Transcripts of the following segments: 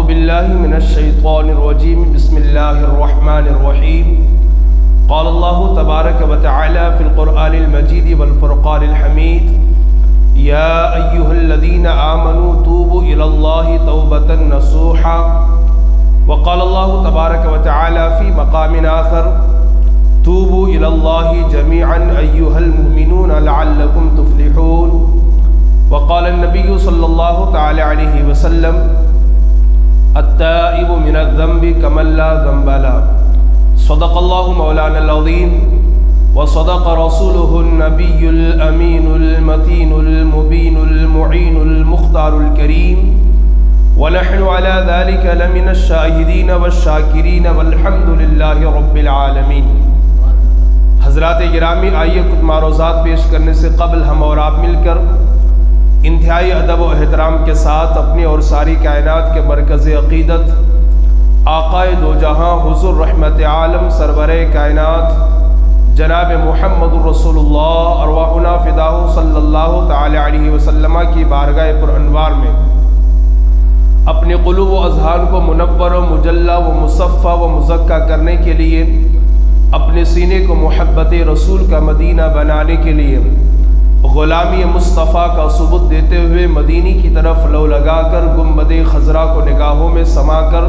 باللہ من الشیطان الرجیم بسم اللہ الرحمن الرحیم قال اللہ تبارک و تعالی فی القرآن المجید والفرقان الحمید یا ایہا الذین آمنوا توبوا الی اللہ توبۃ نصوحا وقال اللہ تبارک و تعالی فی مقام آخر توبوا الی اللہ جميعا ایہا المؤمنون لعلکم تفلحون وقال النبی صلی اللہ تعالی علیہ وسلم التائب من الذنب كمن لا ذنب له صدق اللہ مولانا العظیم وصدق رسوله النبی الامین المتین المبین المعین المختار الکریم ونحن على ذلك لمن الشاہدین والشاکرین والحمد للہ رب العالمین۔ حضرات گرامی، آئیے کچھ معروضات پیش کرنے سے قبل ہم اور آپ مل کر انتہائی ادب و احترام کے ساتھ اپنی اور ساری کائنات کے مرکز عقیدت آقائے دو جہاں حضور رحمت عالم سرور کائنات جناب محمد الرسول اللہ ارواحنا فداہ صلی اللہ تعالی علیہ وسلم کی بارگاہ پر انوار میں اپنے قلوب و اذہان کو منور و مجلہ و مصفہ و مزکہ کرنے کے لیے، اپنے سینے کو محبت رسول کا مدینہ بنانے کے لیے، غلامی مصطفیٰ کا ثبوت دیتے ہوئے مدینی کی طرف لو لگا کر گنبد خضرا کو نگاہوں میں سما کر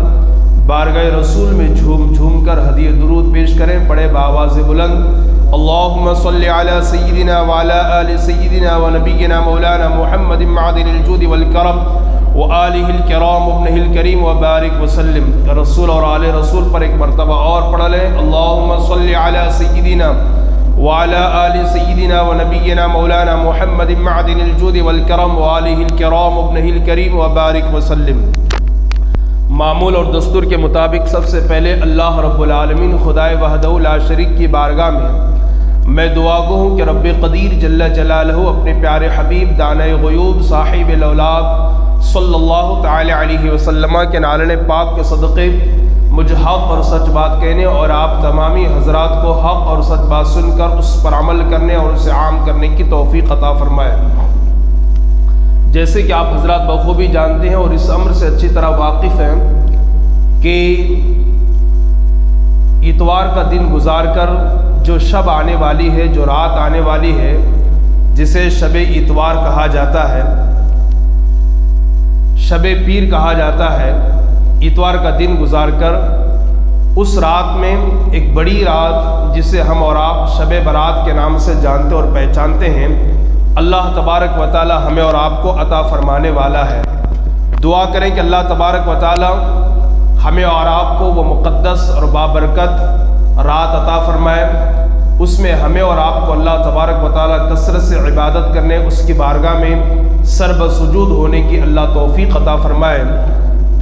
بارگاہ رسول میں جھوم جھوم کر ہدیہ درود پیش کریں۔ پڑھے بآواز بلند اللہم صلی علی سیدنا وعلی آل سیدنا ونبینا مولانا محمد معدن الجود والکرم وآلہ الکرام ابنہ الکریم وبارک وسلم۔ رسول اور آل رسول پر ایک مرتبہ اور پڑھ لیں اللہم صلی علی سیدنا وعلى آل سيدنا ونبينا مولانا محمد معدن الجود والكرم وآلہ الكرام ابنہ الكریم وبارک وسلم۔ معمول اور دستور کے مطابق سب سے پہلے اللہ رب العالمین خدائے وحدہ لا شریک کی بارگاہ میں دعا گو ہوں کہ رب قدیر جل جلالہ اپنے پیارے حبیب دانۂ غیوب صاحب الاولاد صلی اللہ تعالی علیہ وسلم کے نالن پاک کے صدقے مجھے حق اور سچ بات کہنے اور آپ تمامی حضرات کو حق اور سچ بات سن کر اس پر عمل کرنے اور اسے عام کرنے کی توفیق عطا فرمائے۔ جیسے کہ آپ حضرات بخوبی جانتے ہیں اور اس امر سے اچھی طرح واقف ہیں کہ اتوار کا دن گزار کر جو شب آنے والی ہے، جو رات آنے والی ہے، جسے شب اتوار کہا جاتا ہے، شب پیر کہا جاتا ہے، اتوار کا دن گزار کر اس رات میں ایک بڑی رات جسے ہم اور آپ شب برات کے نام سے جانتے اور پہچانتے ہیں، اللہ تبارک و تعالی ہمیں اور آپ کو عطا فرمانے والا ہے۔ دعا کریں کہ اللہ تبارک و تعالی ہمیں اور آپ کو وہ مقدس اور بابرکت رات عطا فرمائے، اس میں ہمیں اور آپ کو اللہ تبارک و تعالی کثرت سے عبادت کرنے، اس کی بارگاہ میں سر بسجود ہونے کی اللہ توفیق عطا فرمائے،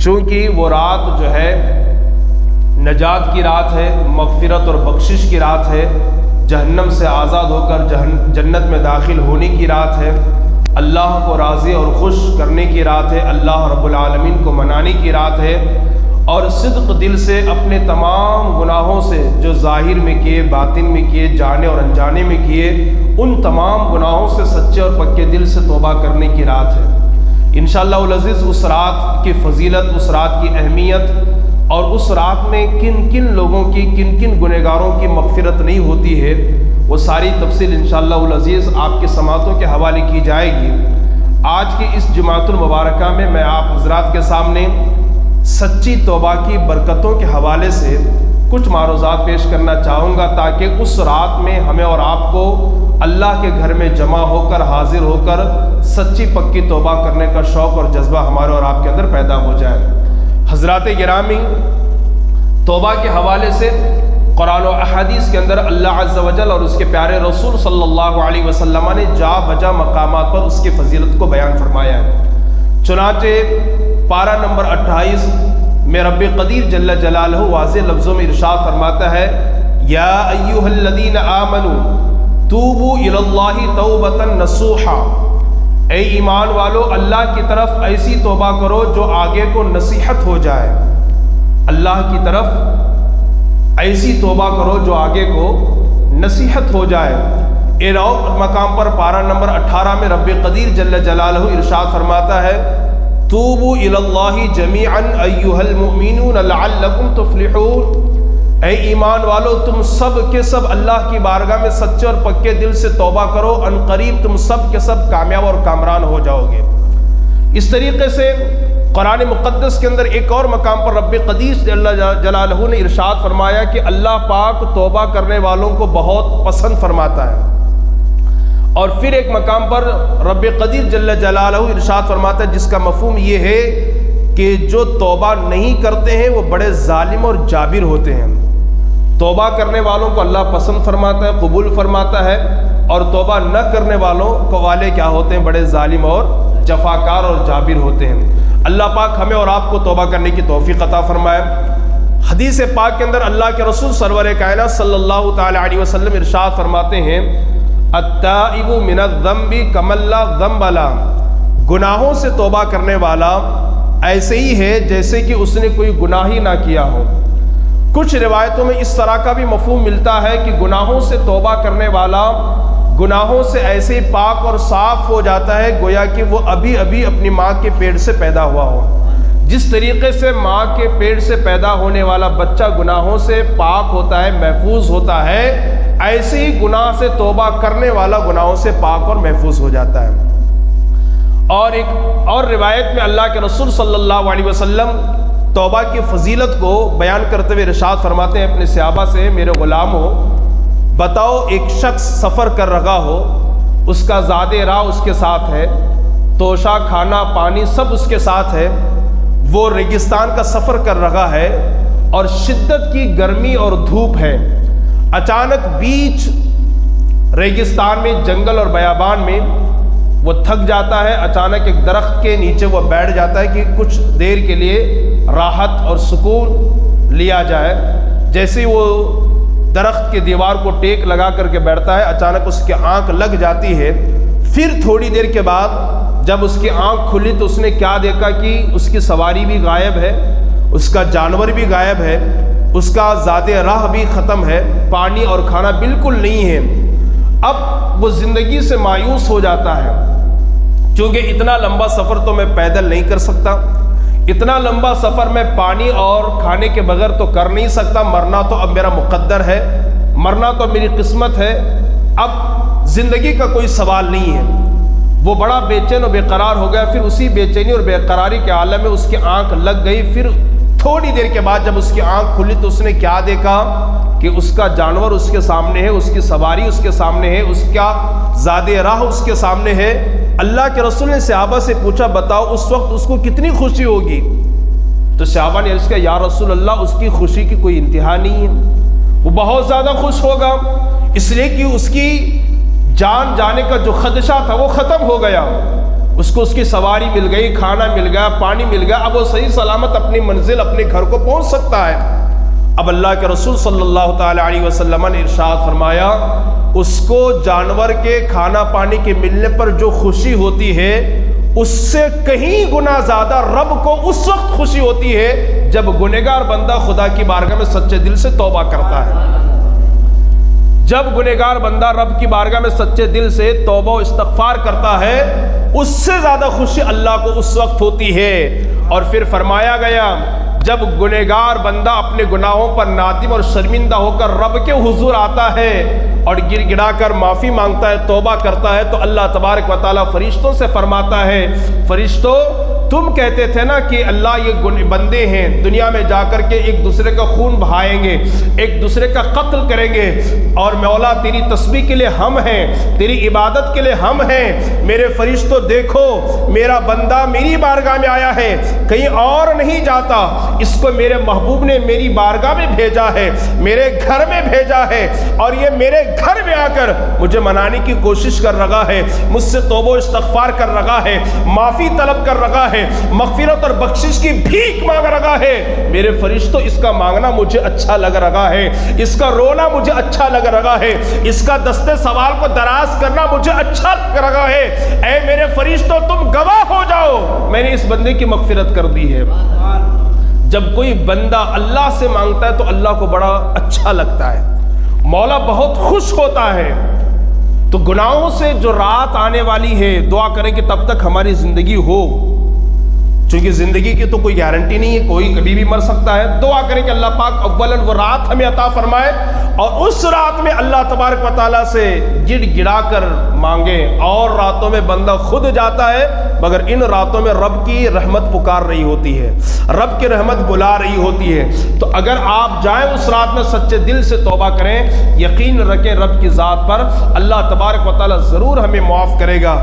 چونکہ وہ رات جو ہے نجات کی رات ہے، مغفرت اور بخشش کی رات ہے، جہنم سے آزاد ہو کر جنت میں داخل ہونے کی رات ہے، اللہ کو راضی اور خوش کرنے کی رات ہے، اللہ رب العالمین کو منانے کی رات ہے، اور صدق دل سے اپنے تمام گناہوں سے جو ظاہر میں کیے، باطن میں کیے، جانے اور انجانے میں کیے، ان تمام گناہوں سے سچے اور پکے دل سے توبہ کرنے کی رات ہے۔ انشاءاللہ العزیز اس رات کی فضیلت، اس رات کی اہمیت اور اس رات میں کن کن لوگوں کی، کن کن گنہگاروں کی مغفرت نہیں ہوتی ہے، وہ ساری تفصیل انشاءاللہ العزیز آپ کے سماعتوں کے حوالے کی جائے گی۔ آج کی اس جمعۃ المبارکہ میں آپ حضرات کے سامنے سچی توبہ کی برکتوں کے حوالے سے کچھ معروضات پیش کرنا چاہوں گا، تاکہ اس رات میں ہمیں اور آپ کو اللہ کے گھر میں جمع ہو کر، حاضر ہو کر سچی پکی توبہ کرنے کا شوق اور جذبہ ہمارے اور آپ کے اندر پیدا ہو جائے۔ حضرات گرامی، توبہ کے حوالے سے قرآن و احادیث کے اندر اللہ عز و جل اور اس کے پیارے رسول صلی اللہ علیہ وسلم نے جا بجا مقامات پر اس کی فضیلت کو بیان فرمایا ہے۔ چنانچہ پارہ نمبر 28 میں رب قدیر جل جلالہ واضح لفظوں میں ارشاد فرماتا ہے یا ایھا الذین آمنوا توبوا الی اللہ توبۃ نصوحا، اے ایمان والو اللہ کی طرف ایسی توبہ کرو جو آگے کو نصیحت ہو جائے، اللہ کی طرف ایسی توبہ کرو جو آگے کو نصیحت ہو جائے۔ ایک اور مقام پر پارہ نمبر 18 میں رب قدیر جل جلالہ ارشاد فرماتا ہے توبوا الی اللہ جمیعا ایھا المؤمنون لعلکم تفلحون، اے ایمان والو تم سب کے سب اللہ کی بارگاہ میں سچے اور پکے دل سے توبہ کرو، ان قریب تم سب کے سب کامیاب اور کامران ہو جاؤ گے۔ اس طریقے سے قرآن مقدس کے اندر ایک اور مقام پر رب قدیر جل جلالہ نے ارشاد فرمایا کہ اللہ پاک توبہ کرنے والوں کو بہت پسند فرماتا ہے، اور پھر ایک مقام پر رب قدیر جل جلالہ ارشاد فرماتا ہے جس کا مفہوم یہ ہے کہ جو توبہ نہیں کرتے ہیں وہ بڑے ظالم اور جابر ہوتے ہیں۔ توبہ کرنے والوں کو اللہ پسند فرماتا ہے، قبول فرماتا ہے، اور توبہ نہ کرنے والوں کو والے کیا ہوتے ہیں؟ بڑے ظالم اور جفاکار اور جابر ہوتے ہیں۔ اللہ پاک ہمیں اور آپ کو توبہ کرنے کی توفیق عطا فرمائے۔ حدیث پاک کے اندر اللہ کے رسول سرور کائنات صلی اللہ تعالی علیہ وسلم ارشاد فرماتے ہیں التائب من الذنب کمن لا ذنب له، گناہوں سے توبہ کرنے والا ایسے ہی ہے جیسے کہ اس نے کوئی گناہ ہی نہ کیا ہو۔ کچھ روایتوں میں اس طرح کا بھی مفہوم ملتا ہے کہ گناہوں سے توبہ کرنے والا گناہوں سے ایسے پاک اور صاف ہو جاتا ہے گویا کہ وہ ابھی ابھی اپنی ماں کے پیٹ سے پیدا ہوا ہو۔ جس طریقے سے ماں کے پیٹ سے پیدا ہونے والا بچہ گناہوں سے پاک ہوتا ہے، محفوظ ہوتا ہے، ایسے ہی گناہ سے توبہ کرنے والا گناہوں سے پاک اور محفوظ ہو جاتا ہے۔ اور ایک اور روایت میں اللہ کے رسول صلی اللہ علیہ وسلم توبہ کی فضیلت کو بیان کرتے ہوئے ارشاد فرماتے ہیں اپنے صحابہ سے، میرے غلاموں بتاؤ ایک شخص سفر کر رہا ہو، اس کا زاد راہ اس کے ساتھ ہے، توشہ کھانا پانی سب اس کے ساتھ ہے، وہ ریگستان کا سفر کر رہا ہے اور شدت کی گرمی اور دھوپ ہے، اچانک بیچ ریگستان میں جنگل اور بیابان میں وہ تھک جاتا ہے، اچانک ایک درخت کے نیچے وہ بیٹھ جاتا ہے کہ کچھ دیر کے لیے راحت اور سکون لیا جائے۔ جیسے ہی وہ درخت کے دیوار کو ٹیک لگا کر کے بیٹھتا ہے، اچانک اس کی آنکھ لگ جاتی ہے۔ پھر تھوڑی دیر کے بعد جب اس کی آنکھ کھلی تو اس نے کیا دیکھا کہ اس کی سواری بھی غائب ہے، اس کا جانور بھی غائب ہے، اس کا زاد راہ بھی ختم ہے، پانی اور کھانا بالکل نہیں ہے۔ اب وہ زندگی سے مایوس ہو جاتا ہے، چونکہ اتنا لمبا سفر تو میں پیدل نہیں کر سکتا، اتنا لمبا سفر میں پانی اور کھانے کے بغیر تو کر نہیں سکتا، مرنا تو اب میرا مقدر ہے، مرنا تو میری قسمت ہے، اب زندگی کا کوئی سوال نہیں ہے۔ وہ بڑا بے چین اور بے قرار ہو گیا۔ پھر اسی بے چینی اور بے قراری کے عالم میں اس کی آنکھ لگ گئی۔ پھر تھوڑی دیر کے بعد جب اس کی آنکھ کھلی تو اس نے کیا دیکھا کہ اس کا جانور اس کے سامنے ہے، اس کی سواری اس کے سامنے ہے، اس کا زاد راہ اس کے سامنے ہے۔ اللہ کے رسول نے صحابہ سے پوچھا بتاؤ اس وقت اس کو کتنی خوشی ہوگی؟ تو صحابہ نے عرض کیا یا رسول اللہ اس کی خوشی کی کوئی انتہا نہیں ہے، وہ بہت زیادہ خوش ہوگا، اس لیے کہ اس کی جان جانے کا جو خدشہ تھا وہ ختم ہو گیا، اس کو اس کی سواری مل گئی، کھانا مل گیا، پانی مل گیا، اب وہ صحیح سلامت اپنی منزل اپنے گھر کو پہنچ سکتا ہے۔ اب اللہ کے رسول صلی اللہ تعالی علیہ وسلم نے ارشاد فرمایا اس کو جانور کے کھانا پانی کے ملنے پر جو خوشی ہوتی ہے اس سے کہیں گنا زیادہ رب کو اس وقت خوشی ہوتی ہے جب گنہگار بندہ خدا کی بارگاہ میں سچے دل سے توبہ کرتا ہے۔ جب گنہگار بندہ رب کی بارگاہ میں سچے دل سے توبہ و استغفار کرتا ہے اس سے زیادہ خوشی اللہ کو اس وقت ہوتی ہے۔ اور پھر فرمایا گیا جب گنہگار بندہ اپنے گناہوں پر نادم اور شرمندہ ہو کر رب کے حضور آتا ہے اور گر گڑا کر معافی مانگتا ہے، توبہ کرتا ہے، تو اللہ تبارک و تعالیٰ فرشتوں سے فرماتا ہے فرشتوں تم کہتے تھے نا کہ اللہ یہ بندے ہیں دنیا میں جا کر کے ایک دوسرے کا خون بہائیں گے، ایک دوسرے کا قتل کریں گے، اور مولا تیری تسبیح کے لیے ہم ہیں، تیری عبادت کے لیے ہم ہیں، میرے فرشتوں دیکھو میرا بندہ میری بارگاہ میں آیا ہے، کہیں اور نہیں جاتا، اس کو میرے محبوب نے میری بارگاہ میں بھیجا ہے، میرے گھر میں بھیجا ہے، اور یہ میرے گھر میں آ کر مجھے منانے کی کوشش کر رہا ہے، مجھ سے توبہ و استغفار کر رہا ہے، معافی طلب کر رہا ہے، مغفرت اور بخشش کی بھیک مانگ رہا ہے۔ میرے فرشتوں اس کا مانگنا مجھے اچھا لگ رہا ہے، اس کا رونا مجھے اچھا لگ رہا ہے، اس کا دستے سوال کو دراز کرنا مجھے اچھا لگ رہا ہے، اے میرے فرشتوں تم گواہ ہو جاؤ میں نے اس بندے کی مغفرت کر دی ہے۔ جب کوئی بندہ اللہ سے مانگتا ہے تو اللہ کو بڑا اچھا لگتا ہے، مولا بہت خوش ہوتا ہے۔ تو گناہوں سے جو رات آنے والی ہے دعا کریں کہ تب تک ہماری زندگی ہو، چونکہ زندگی کی تو کوئی گارنٹی نہیں ہے، کوئی کبھی بھی مر سکتا ہے۔ دعا کریں کہ اللہ پاک اولاً وہ رات ہمیں عطا فرمائے، اور اس رات میں اللہ تبارک و تعالیٰ سے گڑ گڑا کر مانگے۔ اور راتوں میں بندہ خود جاتا ہے، مگر ان راتوں میں رب کی رحمت پکار رہی ہوتی ہے، رب کی رحمت بلا رہی ہوتی ہے۔ تو اگر آپ جائیں اس رات میں سچے دل سے توبہ کریں، یقین رکھیں رب کی ذات پر اللہ تبارک و تعالیٰ ضرور ہمیں معاف کرے گا۔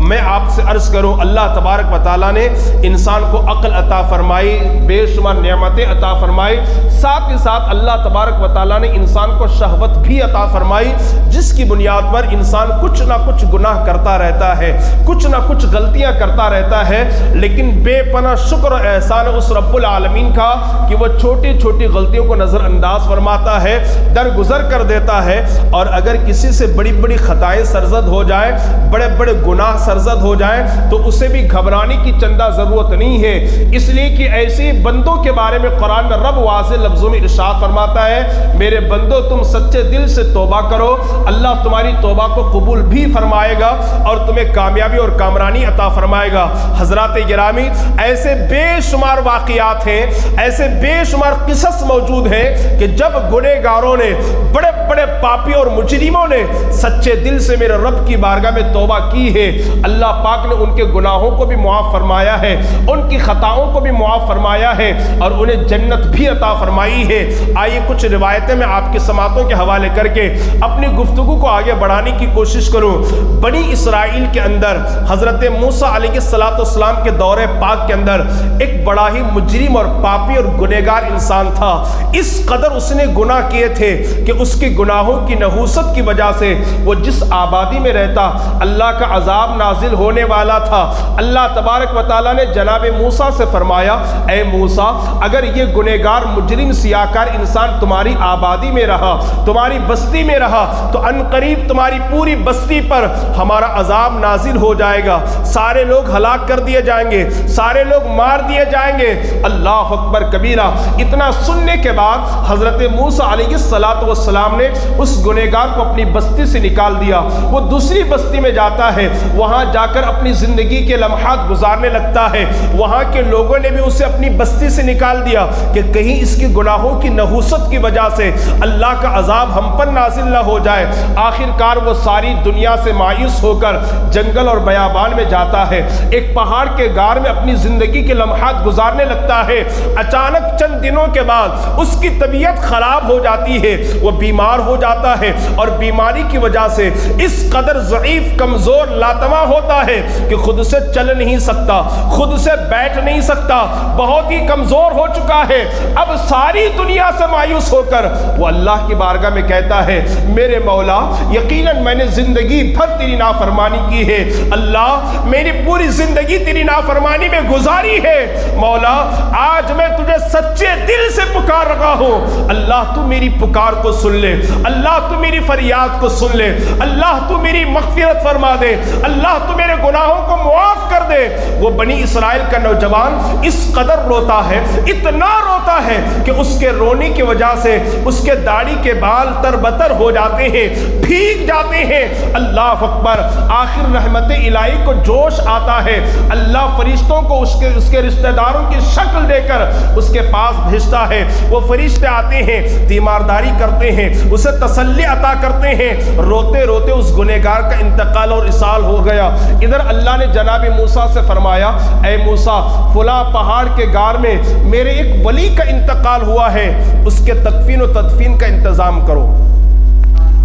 میں آپ سے عرض کروں، اللہ تبارک و تعالیٰ نے انسان کو عقل عطا فرمائی، بے شمار نعمتیں عطا فرمائی، ساتھ ہی ساتھ اللہ تبارک و تعالیٰ نے انسان کو شہوت بھی عطا فرمائی، جس کی بنیاد پر انسان کچھ نہ کچھ گناہ کرتا رہتا ہے، کچھ نہ کچھ غلطیاں کرتا رہتا ہے، لیکن بے پناہ شکر و احسان اس رب العالمین کا کہ وہ چھوٹی چھوٹی غلطیوں کو نظر انداز فرماتا ہے، درگزر کر دیتا ہے۔ اور اگر کسی سے بڑی بڑی خطائیں سرزد ہو جائیں، بڑے بڑے گناہ سرزد ہو جائیں، تو اسے بھی گھبرانے کی چندہ ضرورت نہیں ہے، اس لیے کہ ایسے بندوں کے بارے میں قرآن میں رب واضح لفظوں میں ارشاد فرماتا ہے، میرے بندو تم سچے دل سے توبہ کرو، اللہ تمہاری توبہ کو قبول بھی فرمائے گا اور تمہیں کامیابی اور کامرانی عطا فرمائے گا۔ حضرات گرامی، ایسے بے شمار واقعات ہیں، ایسے بے شمار قصص موجود ہیں کہ جب گنہگاروں نے، بڑے بڑے پاپی اور مجرموں نے سچے دل سے میرے رب کی بارگاہ میں توبہ کی ہے، اللہ پاک نے ان کے گناہوں کو بھی معاف فرمایا ہے، ان کی خطاؤں کو بھی معاف فرمایا ہے، اور انہیں جنت بھی عطا فرمائی ہے۔ آئیے کچھ روایتیں میں آپ کی سماعتوں کے حوالے کر کے اپنی گفتگو کو آگے بڑھانے کی کوشش کروں۔ بنی اسرائیل کے اندر حضرت موسیٰ علیہ السلام کے دور پاک کے اندر ایک بڑا ہی مجرم اور پاپی اور گنہگار انسان تھا۔ اس قدر اس نے گناہ کیے تھے کہ اس کے گناہوں کی نحوست کی وجہ سے وہ جس آبادی میں رہتا اللہ کا عذاب نازل ہونے والا تھا۔ اللہ تبارک و تعالیٰ نے جناب موسیٰ سے فرمایا، اے موسیٰ، اگر یہ گنہگار مجرم سیاہکار انسان تمہاری آبادی میں رہا، تمہاری بستی میں رہا، تو عنقریب تمہاری پوری بستی پر ہمارا عذاب نازل ہو جائے گا، سارے لوگ ہلاک کر دیے جائیں گے، سارے لوگ مار دیے جائیں گے۔ اللہ اکبر کبیرہ۔ اتنا سننے کے بعد حضرت موسیٰ علیہ السلام نے اس گنہگار کو اپنی بستی سے نکال دیا، وہ دوسری بستی میں جاتا ہے، وہاں جا کر اپنی زندگی کے لمحات گزارنے لگتا ہے۔ وہاں کے لوگوں نے بھی اسے اپنی بستی سے نکال دیا کہ کہیں اس کی گناہوں کی نحوست کی وجہ سے اللہ کا عذاب ہم پر نازل نہ ہو جائے۔ آخر کار وہ ساری دنیا سے مایوس ہو کر جنگل اور بیابان میں جاتا ہے، ایک پہاڑ کے غار میں اپنی زندگی کے لمحات گزارنے لگتا ہے۔ اچانک چند دنوں کے بعد اس کی طبیعت خراب ہو جاتی ہے، وہ بیمار ہو جاتا ہے، اور بیماری کی وجہ سے اس قدر ضعیف، کمزور، لاتواں ہوتا ہے کہ خود سے چل نہیں سکتا، خود سے بیٹھ نہیں سکتا، بہت ہی کمزور ہو چکا ہے۔ اب ساری دنیا سے مایوس ہو کر وہ اللہ کی بارگاہ میں کہتا ہے، میرے مولا، یقیناً میں نے زندگی بھر تیری نافرمانی کی ہے، اللہ میری پوری زندگی تیری نافرمانی میں گزاری ہے، مولا آج میں تجھے سچے دل سے پکار رہا ہوں، اللہ تو میری پکار کو سن لے، اللہ تو میری فریاد کو سن لے، اللہ تو میری مغفرت فرما دے، اللہ تو میرے گناہوں کو معاف کر دے۔ وہ بنی اسرائیل کا نوجوان اس قدر روتا ہے، اتنا روتا ہے کہ اس کے رونے کی وجہ سے اس کے داڑھی کے بال تربتر ہو جاتے ہیں، بھیگ جاتے ہیں۔ اللہ اکبر۔ آخر رحمت الہی کو جوش آتا ہے، اللہ فرشتوں کو اس کے رشتہ داروں کی شکل دے کر اس کے پاس بھیجتا ہے۔ وہ فرشتے آتے ہیں، تیمارداری کرتے ہیں، اسے تسلی عطا کرتے ہیں۔ روتے روتے اس گنہگار کا انتقال اور اسال ہو گیا۔ ادھر اللہ نے جناب موسیٰ سے فرمایا، اے موسیٰ، فلاں پہاڑ کے غار میں میرے ایک ولی کا انتقال ہوا ہے، اس کے تکفین و تدفین کا انتظام کرو،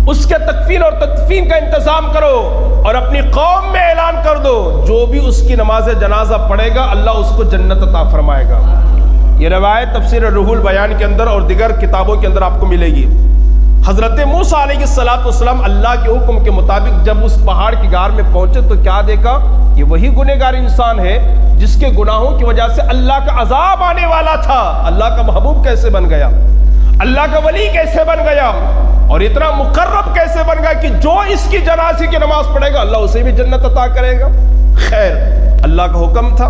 اس کے تکفین اور تدفین کا انتظام کرو، اور اپنی قوم میں اعلان کر دو، جو بھی اس کی نماز جنازہ پڑھے گا اللہ اس کو جنت عطا فرمائے گا۔ یہ روایت تفسیر روح البیان کے اندر اور دیگر کتابوں کے اندر آپ کو ملے گی۔ حضرت موسیٰ علیہ السلام اللہ کے حکم کے مطابق جب اس پہاڑ کی غار میں پہنچے تو کیا دیکھا؟ یہ وہی گنہگار انسان ہے جس کے گناہوں کی وجہ سے اللہ کا عذاب آنے والا تھا۔ اللہ کا محبوب کیسے بن گیا؟ اللہ کا ولی کیسے بن گیا؟ اور اتنا مقرب کیسے بن گیا کہ جو اس کی جنازے کی نماز پڑھے گا اللہ اسے بھی جنت عطا کرے گا؟ خیر، اللہ کا حکم تھا۔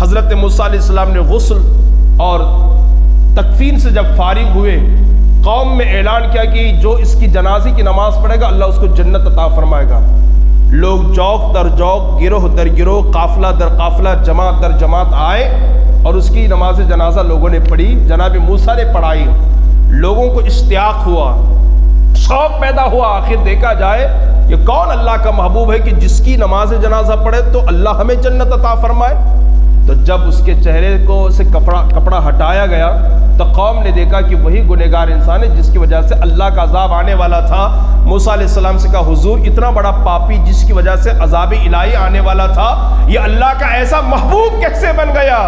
حضرت موسیٰ علیہ السلام نے غسل اور تکفین سے جب فارغ ہوئے، قوم میں اعلان کیا کہ جو اس کی جنازے کی نماز پڑھے گا اللہ اس کو جنت عطا فرمائے گا۔ لوگ چوک در چوک، گروہ در گروہ، قافلہ در قافلہ، جماعت در جماعت آئے اور اس کی نماز جنازہ لوگوں نے پڑھی، جناب موسیٰ نے پڑھائی۔ لوگوں کو اشتیاق ہوا، شوق پیدا ہوا، آخر دیکھا جائے یہ کون اللہ کا محبوب ہے کہ جس کی نماز جنازہ پڑھے تو اللہ ہمیں جنت عطا فرمائے۔ تو جب اس کے چہرے کو سے کپڑا ہٹایا گیا تو قوم نے دیکھا کہ وہی گنہگار انسان ہے جس کی وجہ سے اللہ کا عذاب آنے والا تھا۔ موسیٰ علیہ السلام سے کہا حضور اتنا بڑا پاپی جس کی وجہ سے عذاب الہی آنے والا تھا، یہ اللہ کا ایسا محبوب کیسے بن گیا؟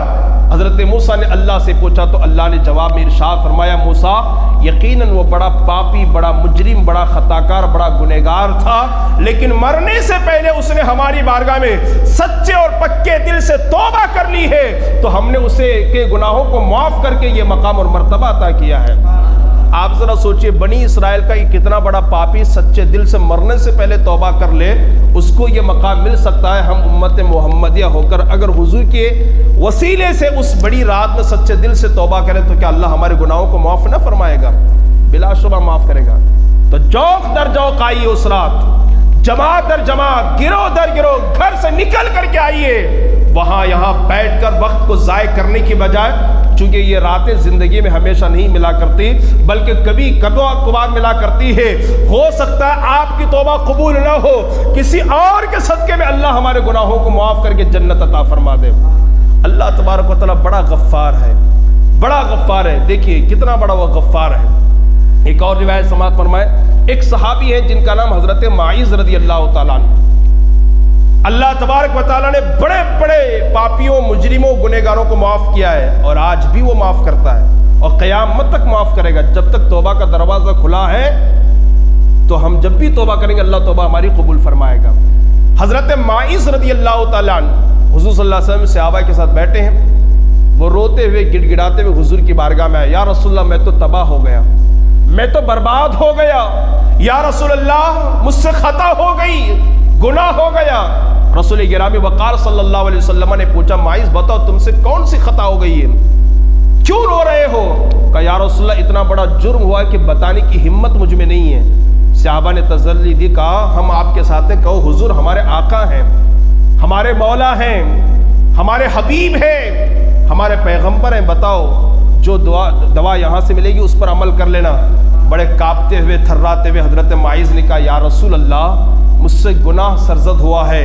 حضرت موسیٰ نے اللہ سے پوچھا تو اللہ نے جواب میں ارشاد فرمایا موسیٰ یقیناً وہ بڑا پاپی، بڑا مجرم، بڑا خطاکار، بڑا گنہگار تھا، لیکن مرنے سے پہلے اس نے ہماری بارگاہ میں سچے اور پکے دل سے توبہ کر لی ہے تو ہم نے اسے کے گناہوں کو معاف کر کے یہ مقام اور مرتبہ عطا کیا ہے۔ آپ ذرا سوچئے بنی اسرائیل کا یہ کتنا بڑا پاپی سچے دل سے مرنے سے پہلے توبہ کر لے، اس کو یہ مقام مل سکتا ہے۔ ہم امت محمدیہ ہو کر اگر حضور کے وسیلے سے اس بڑی رات میں سچے دل سے توبہ کریں تو کیا اللہ ہمارے گناہوں کو معاف نہ فرمائے گا؟ بلا شبہ معاف کرے گا۔ تو جوق در جوق آئیے اس رات، جماعت در جماعت، گروہ در گروہ، گھر سے نکل کر کے آئیے، وہاں یہاں بیٹھ کر وقت کو ضائع کرنے کی بجائے، چونکہ یہ راتیں زندگی میں ہمیشہ نہیں ملا کرتی بلکہ کبھی کبھار ملا کرتی ہے، ہو سکتا ہے آپ کی توبہ قبول نہ ہو، کسی اور کے صدقے میں اللہ ہمارے گناہوں کو معاف کر کے جنت عطا فرما دے۔ اللہ تبارک و تعالیٰ بڑا غفار ہے، بڑا غفار ہے۔ دیکھیے کتنا بڑا وہ غفار ہے۔ ایک اور روایت سماعت فرمائے، ایک صحابی ہے جن کا نام حضرت معیز رضی اللہ تعالیٰ عنہ۔ اللہ تبارک و تعالیٰ نے بڑے بڑے پاپیوں، مجرموں، گنہگاروں کو معاف کیا ہے اور آج بھی وہ معاف کرتا ہے اور قیامت تک معاف کرے گا۔ جب تک توبہ کا دروازہ کھلا ہے تو ہم جب بھی توبہ کریں گے اللہ توبہ ہماری قبول فرمائے گا۔ حضرت معیز رضی اللہ تعالیٰ عنہ حضور صلی اللہ علیہ وسلم صحابہ کے ساتھ بیٹھے ہیں، وہ روتے ہوئے گڑ گڑاتے ہوئے حضور کی بارگاہ میں آئے، یا رسول اللہ میں تو تباہ ہو گیا، میں تو برباد ہو گیا، یا رسول اللہ مجھ سے خطا ہو گئی، گناہ ہو گیا۔ رسول گرامی وقار صلی اللہ علیہ وسلم نے پوچھا معیز بتاؤ تم سے کون سی خطا ہو گئی ہے، کیوں رو رہے ہو؟ کہا یا رسول اللہ اتنا بڑا جرم ہوا کہ بتانے کی ہمت مجھ میں نہیں ہے۔ صحابہ نے تسلی دی، کہا ہم آپ کے ساتھ ہیں، کہو حضور ہمارے آقا ہیں، ہمارے مولا ہیں، ہمارے حبیب ہیں، ہمارے پیغمبر ہیں، بتاؤ جو دعا یہاں سے ملے گی اس پر عمل کر لینا۔ بڑے کانپتے ہوئے تھراتے ہوئے حضرت معیز نے کہا یا رسول اللہ مجھ سے گناہ سرزد ہوا ہے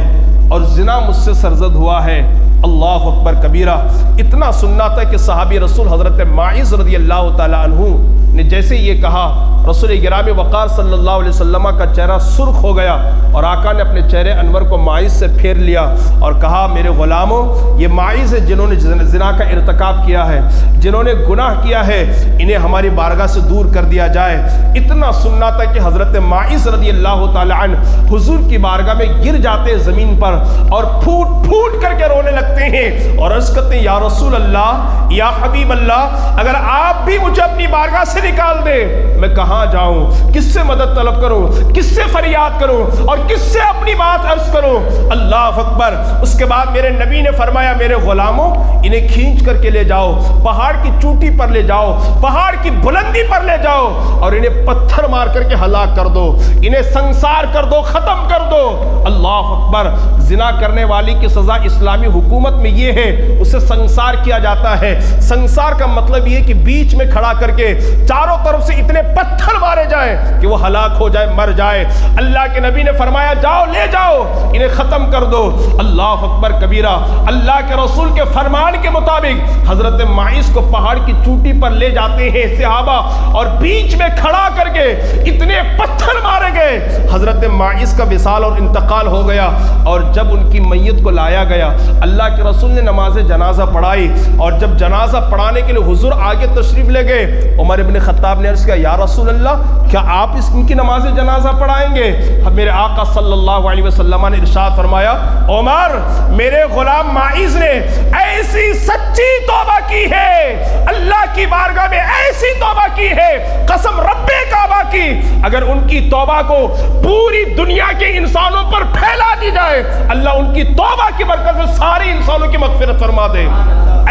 اور زنا مجھ سے سرزد ہوا ہے۔ اللہ اکبر کبیرہ۔ اتنا سننا تھا کہ صحابی رسول حضرت معیز رضی اللہ تعالی عنہ نے جیسے یہ کہا رسول گرامی وقار صلی اللہ علیہ وسلم کا چہرہ سرخ ہو گیا اور آقا نے اپنے چہرے انور کو معیز سے پھیر لیا اور کہا میرے غلاموں یہ معیز ہے جنہوں نے زنا کا ارتکاب کیا ہے، جنہوں نے گناہ کیا ہے، انہیں ہماری بارگاہ سے دور کر دیا جائے۔ اتنا سننا تھا کہ حضرت معیز رضی اللہ تعالی عنہ حضور کی بارگاہ میں گر جاتے زمین پر اور پھوٹ پھوٹ کر کے رونے لگتے ہیں اور عرض کرتے ہیں یا رسول اللہ، یا حبیب اللہ، اگر آپ بھی مجھے اپنی بارگاہ سے نکال دے میں کہاں جاؤں، کس سے مدد طلب کروں، کس سے فریاد کروں اور کس سے اپنی بات عرض کروں؟ اللہ اکبر۔ اس کے بعد میرے نبی نے فرمایا میرے غلاموں انہیں کھینچ کر کے لے جاؤ، پہاڑ کی چوٹی پر لے جاؤ، پہاڑ کی بلندی پر لے جاؤ اور انہیں پتھر مار کر کے ہلاک کر دو، انہیں سنسار کر دو، ختم کر دو۔ اللہ اکبر۔ زنا کرنے والی کی سزا اسلامی حکومت میں یہ ہے اسے سنسار کیا جاتا ہے۔ سنسار کا مطلب یہ کہ بیچ میں کھڑا کر کے چاروں طرف سے اتنے پتھر مارے جائیں کہ وہ ہلاک ہو جائے، مر جائے۔ اللہ کے نبی نے فرمایا جاؤ لے جاؤ انہیں ختم کر دو۔ اللہ اکبر کبیرہ۔ اللہ کے رسول کے فرمان کے مطابق حضرت معیز کو پہاڑ کی چوٹی پر لے جاتے ہیں صحابہ اور بیچ میں کھڑا کر کے اتنے پتھر مارے گئے، حضرت معیز کا وصال اور انتقال ہو گیا۔ اور جب ان کی میت کو لایا گیا اللہ کے رسول نے نماز جنازہ پڑھائی اور جب جنازہ پڑھانے کے لیے حضور آگے تشریف لے گئے، عمر ابن خطاب نے عرض کیا یا رسول اللہ کیا آپ ان کی نماز جنازہ پڑھائیں گے؟ میرے آقا صلی اللہ علیہ وسلم نے ارشاد فرمایا عمر میرے غلام معیز نے ایسی سچی توبہ کی ہے، اللہ کی بارگاہ میں ایسی توبہ کی ہے، قسم رب کعبہ کی اگر ان کی توبہ کو پوری دنیا کے انسانوں پر پھیلا دی جائے اللہ ان کی توبہ کی برکت سے سارے انسانوں کی مغفرت فرما دے۔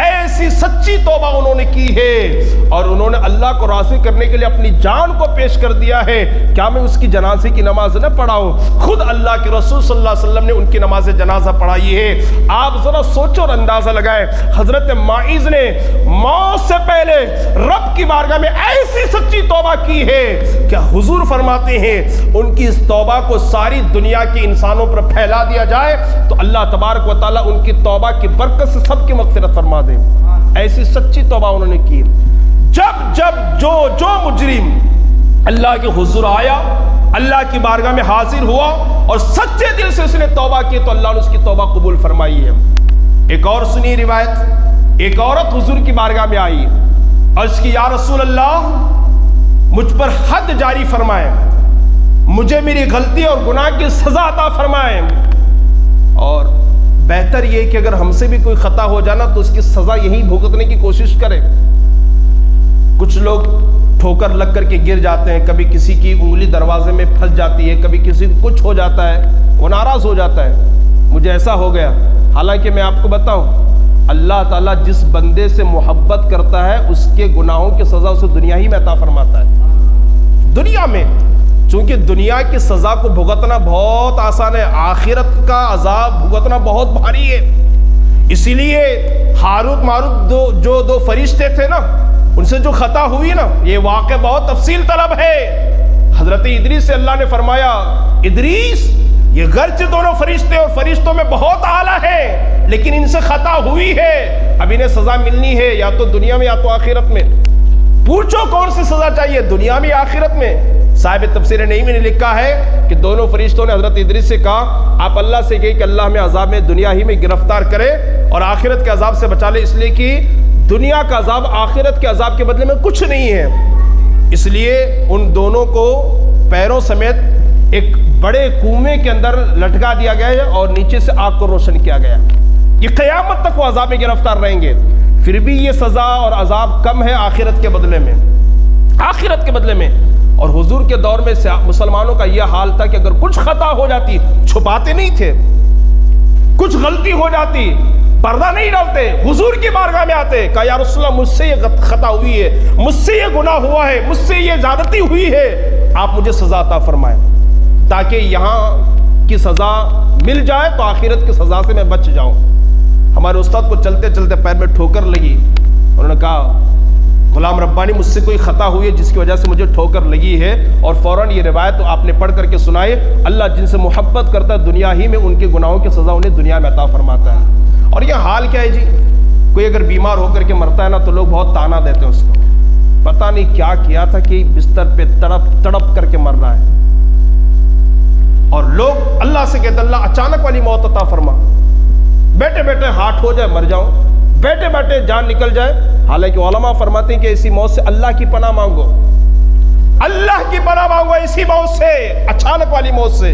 ایسی سچی توبہ انہوں نے کی ہے اور انہوں نے اللہ کو راضی کرنے کے لیے اپنی جان کو پیش کر دیا ہے، کیا میں اس کی جنازے کی نماز نہ پڑھاؤں؟ خود اللہ کے رسول صلی اللہ علیہ وسلم نے ان کی نماز جنازہ پڑھائی ہے۔ آپ ذرا سوچو اور اندازہ لگائیں، حضرت معیذ نے موت سے پہلے رب کی بارگاہ میں ایسی سچی توبہ کی ہے کہ حضور فرماتے ہیں ان کی اس توبہ کو ساری دنیا کے انسانوں پر پھیلا دیا جائے تو اللہ تبارک و تعالیٰ ان کی توبہ کی برکت سے سب کی مغفرت فرما دے۔ ایسی سچی توبہ انہوں نے کی۔ جب جو مجرم اللہ کے حضور آیا، اللہ کی بارگاہ میں حاضر ہوا اور سچے دل سے اس نے توبہ کی تو اللہ نے اس کی توبہ قبول فرمائی ہے۔ ایک اور سنی روایت، ایک عورت حضور کی بارگاہ میں آئی اور اس کی یا رسول اللہ مجھ پر حد جاری فرمائیں، مجھے میری غلطی اور گناہ کی سزا عطا فرمائیں، اور بہتر یہ کہ اگر ہم سے بھی کوئی خطا ہو جانا تو اس کی سزا یہی بھگتنے کی کوشش کرے۔ کچھ لوگ ٹھوکر لگ کر کے گر جاتے ہیں، کبھی کسی کی انگلی دروازے میں پھنس جاتی ہے، کبھی کسی کو کچھ ہو جاتا ہے، وہ ناراض ہو جاتا ہے، مجھے ایسا ہو گیا۔ حالانکہ میں آپ کو بتاؤں، اللہ تعالیٰ جس بندے سے محبت کرتا ہے اس کے گناہوں کی سزا اسے دنیا ہی میں عطا فرماتا ہے، دنیا میں۔ چونکہ دنیا کی سزا کو بھگتنا بہت آسان ہے، آخرت کا عذاب بھگتنا بہت بھاری ہے۔ اسی لیے ہاروت ماروت جو دو فرشتے تھے نا، ان سے جو خطا ہوئی نا، یہ واقعہ بہت تفصیل طلب ہے۔ حضرت ادریس سے اللہ نے فرمایا، ادریس یہ گرچہ دونوں فرشتے اور فرشتوں میں بہت اعلیٰ ہیں لیکن ان سے خطا ہوئی ہے، اب انہیں سزا ملنی ہے یا تو دنیا میں یا تو آخرت میں۔ پوچھو کون سی سزا چاہیے، دنیا میں یا آخرت میں؟ صاحب تفسیر نعیمی نے لکھا ہے کہ دونوں فرشتوں نے حضرت ادریس سے کہا آپ اللہ سے کہے کہ اللہ ہمیں عذاب میں دنیا ہی میں گرفتار کرے اور آخرت کے عذاب سے بچا لے، اس لیے کہ دنیا کا عذاب آخرت کے عذاب کے بدلے میں کچھ نہیں ہے۔ اس لیے ان دونوں کو پیروں سمیت ایک بڑے کنویں کے اندر لٹکا دیا گیا ہے اور نیچے سے آگ کو روشن کیا گیا۔ یہ قیامت تک وہ عذاب میں گرفتار رہیں گے۔ پھر بھی یہ سزا اور عذاب کم ہے آخرت کے بدلے میں، آخرت کے بدلے میں۔ اور حضور کے دور میں مسلمانوں کا یہ حال تھا کہ اگر کچھ خطا ہو جاتی چھپاتے نہیں تھے، کچھ غلطی ہو جاتی پردہ نہیں ڈالتے، حضور کی بارگاہ میں آتے، کہا یا رسول اللہ مجھ سے یہ خطا ہوئی ہے، مجھ سے یہ گناہ ہوا ہے، مجھ سے یہ زیادتی ہوئی ہے، آپ مجھے سزا عطا فرمائیں تاکہ یہاں کی سزا مل جائے تو آخرت کی سزا سے میں بچ جاؤں۔ ہمارے استاد کو چلتے چلتے پیر میں ٹھوکر لگی، انہوں نے کہا غلام ربانی مجھ سے کوئی خطا ہوئی ہے جس کی وجہ سے مجھے ٹھوکر لگی ہے، اور فوراً یہ روایت آپ نے پڑھ کر کے سنائے، اللہ جن سے محبت کرتا ہے دنیا ہی میں ان کے گناہوں کی سزا انہیں دنیا میں عطا فرماتا ہے۔ اور یہ حال کیا ہے جی، کوئی اگر بیمار ہو کر کے مرتا ہے نا تو لوگ بہت تانا دیتے ہیں اس کو، پتہ نہیں کیا کیا تھا کہ بستر پہ تڑپ کر کے مر رہا ہے، اور لوگ اللہ سے کہتے اللہ اچانک والی موت عطا فرما، بیٹھے بیٹھے ہارٹ ہو جائے مر جاؤں، بیٹھے بیٹھے جان نکل جائے۔ حالانکہ علماء فرماتے ہیں کہ ایسی موت سے اللہ کی پناہ مانگو، اللہ کی پناہ مانگو ایسی موت سے، اچانک والی موت سے۔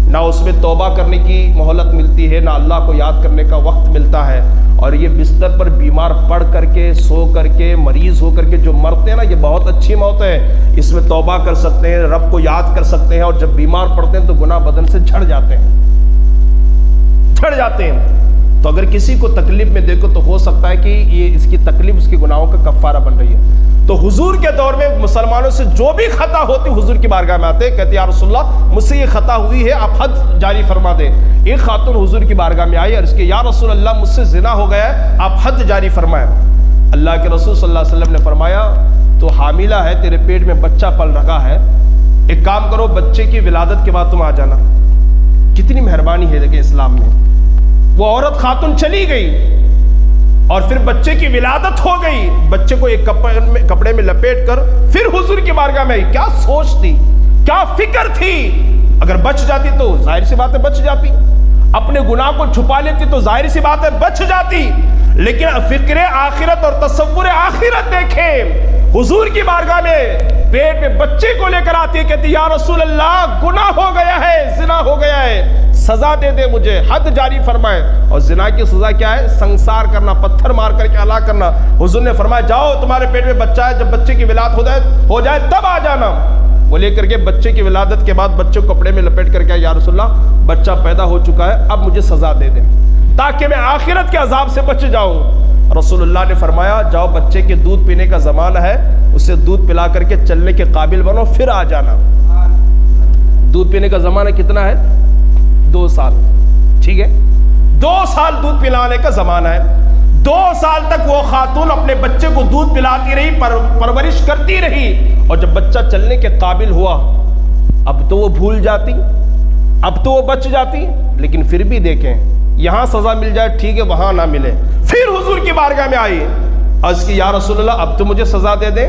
نہ اس میں توبہ کرنے کی مہلت ملتی ہے، نہ اللہ کو یاد کرنے کا وقت ملتا ہے، اور یہ بستر پر بیمار پڑ کر کے سو کر کے مریض ہو کر کے جو مرتے ہیں نا، یہ بہت اچھی موت ہے، اس میں توبہ کر سکتے ہیں، رب کو یاد کر سکتے ہیں، اور جب بیمار پڑتے ہیں تو گناہ بدن سے جھڑ جاتے ہیں۔ تو اگر کسی کو تکلیف میں دیکھو تو ہو سکتا ہے کہ یہ اس کی تکلیف اس کے گناہوں کا کفارہ بن رہی ہے۔ تو حضور کے دور میں مسلمانوں سے جو بھی خطا ہوتی حضور کی بارگاہ میں آتے، کہتے یا رسول اللہ مجھ سے یہ خطا ہوئی ہے، آپ حد جاری فرما دیں۔ ایک خاتون حضور کی بارگاہ میں آئی اور اس کے یا رسول اللہ مجھ سے زنا ہو گیا ہے، آپ حد جاری فرمائیں۔ اللہ کے رسول صلی اللہ علیہ وسلم نے فرمایا تو حاملہ ہے، تیرے پیٹ میں بچہ پل رکھا ہے، ایک کام کرو بچے کی ولادت کے بعد تم آ جانا۔ کتنی مہربانی ہے دیکھیں اسلام میں۔ وہ عورت خاتون چلی گئی اور پھر بچے کی ولادت ہو گئی، بچے کو ایک کپڑے میں لپیٹ کر پھر حضور کی بارگاہ میں آئی۔ کیا سوچ تھی، کیا فکر تھی، اگر بچ جاتی تو ظاہر سی بات ہے بچ جاتی، اپنے گناہ کو چھپا لیتی تو ظاہر سی بات ہے بچ جاتی، لیکن فکر آخرت اور تصور آخرت دیکھیں، حضور کی بارگاہ میں پیٹ میں بچے کو لے کر آتی ہے، کہتی یا رسول اللہ گناہ ہو گیا ہے، زنا ہو گیا ہے، سزا دے دے مجھے، حد جاری فرمائے۔ اور زنا کی سزا کیا ہے؟ سنسار کرنا، پتھر مار کر کے ہلاک کرنا۔ حضور نے فرمایا جاؤ تمہارے پیٹ میں بچہ ہے، جب بچے کی ولادت ہو جائے تب آ جانا۔ وہ لے کر کے بچے کی ولادت کے بعد بچے کو کپڑے میں لپیٹ کر کے یا رسول اللہ بچہ پیدا ہو چکا ہے، اب مجھے سزا دے دیں تاکہ میں آخرت کے عذاب سے بچ جاؤں۔ رسول اللہ نے فرمایا جاؤ بچے کے دودھ پینے کا زمانہ ہے، اسے دودھ پلا کر کے چلنے کے قابل بنو، پھر آ جانا۔ دودھ پینے کا زمانہ کتنا ہے؟ 2 سال، ٹھیک ہے، 2 سال دودھ پلانے کا زمانہ ہے۔ 2 سال تک وہ خاتون اپنے بچے کو دودھ پلاتی رہی، پرورش کرتی رہی، اور جب بچہ چلنے کے قابل ہوا اب تو وہ بھول جاتی، اب تو وہ بچ جاتی، لیکن پھر بھی دیکھیں یہاں سزا مل جائے ٹھیک ہے، وہاں نہ ملے۔ پھر حضور کی بارگاہ میں آئی، عرض کی یا رسول اللہ اب تو مجھے سزا دے دیں۔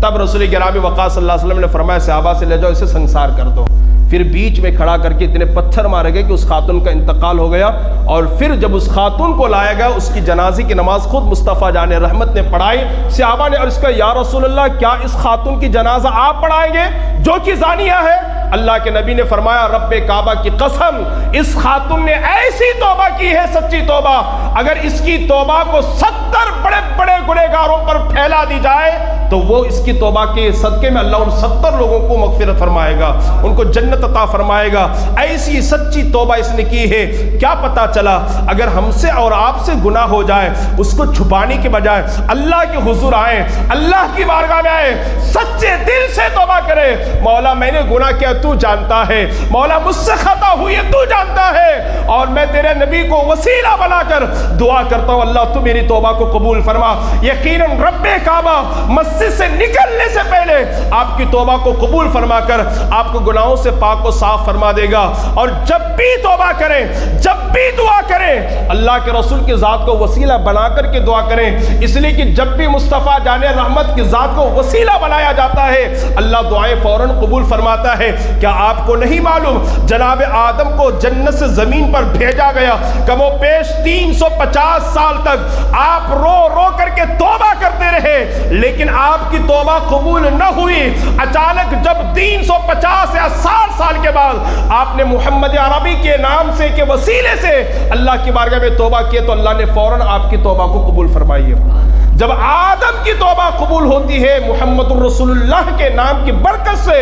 تب رسول گرامی وقاص صلی اللہ علیہ وسلم نے فرمایا صحابہ سے لے جاؤ اسے سنسار کر دو۔ پھر بیچ میں کھڑا کر کے اتنے پتھر مارے گئے کہ اس خاتون کا انتقال ہو گیا، اور پھر جب اس خاتون کو لایا گیا اس کی جنازے کی نماز خود مصطفیٰ جان رحمت نے پڑھائی۔ صحابہ نے عرض کیا یا رسول اللہ کیا اس خاتون کی جنازہ آپ پڑھائیں گے جو کہ زانیہ ہے؟ اللہ کے نبی نے فرمایا رب کعبہ کی قسم اس خاتون نے ایسی توبہ کی ہے، سچی توبہ، اگر اس کی توبہ کو 70 بڑے بڑے گنہگاروں پر پھیلا دی جائے تو وہ اس کی توبہ کے صدقے میں اللہ ان 70 لوگوں کو مغفرت فرمائے گا، ان کو جنت عطا فرمائے گا۔ ایسی سچی توبہ اس نے کی ہے۔ کیا پتا چلا اگر ہم سے اور آپ سے گناہ ہو جائے اس کو چھپانے کے بجائے اللہ کے حضور آئیں، اللہ کی بارگاہ میں آئیں، سچے دل سے توبہ کرے، مولا میں نے گناہ کیا تو جانتا ہے، مولا مجھ سے خطا ہوئی ہے تو جانتا ہے، اور میں تیرے نبی کو وسیلہ بنا کر دعا کرتا ہوں اللہ تو میری توبہ کو قبول فرما۔ یقیناً رب کعبہ مسجد سے نکلنے سے پہلے آپ کی توبہ کو قبول فرما کر آپ کو گناہوں سے پاک و صاف فرما دے گا۔ اور جب بھی توبہ کریں، جب بھی دعا کریں، اللہ کے رسول کی ذات کو وسیلہ بنا کر کے دعا کریں، اس لیے کہ جب بھی مصطفیٰ جان رحمت کی ذات کو وسیلہ بنایا جاتا ہے اللہ دعائیں فوراً قبول فرماتا ہے۔ کیا آپ کو نہیں معلوم جناب آدم کو جنت سے زمین پر بھیجا گیا، کم و بیش 350 سال تک آپ رو رو کر کے توبہ کرتے رہے لیکن آپ کی توبہ قبول نہ ہوئی۔ اچانک جب 350 یا 60 سال کے بعد آپ نے محمد عربی کے نام سے کے وسیلے سے اللہ کی بارگاہ میں توبہ کیے تو اللہ نے فوراً آپ کی توبہ کو قبول فرمائی ہے۔ جب آدم کی توبہ قبول ہوتی ہے محمد الرسول اللہ کے نام کی برکت سے،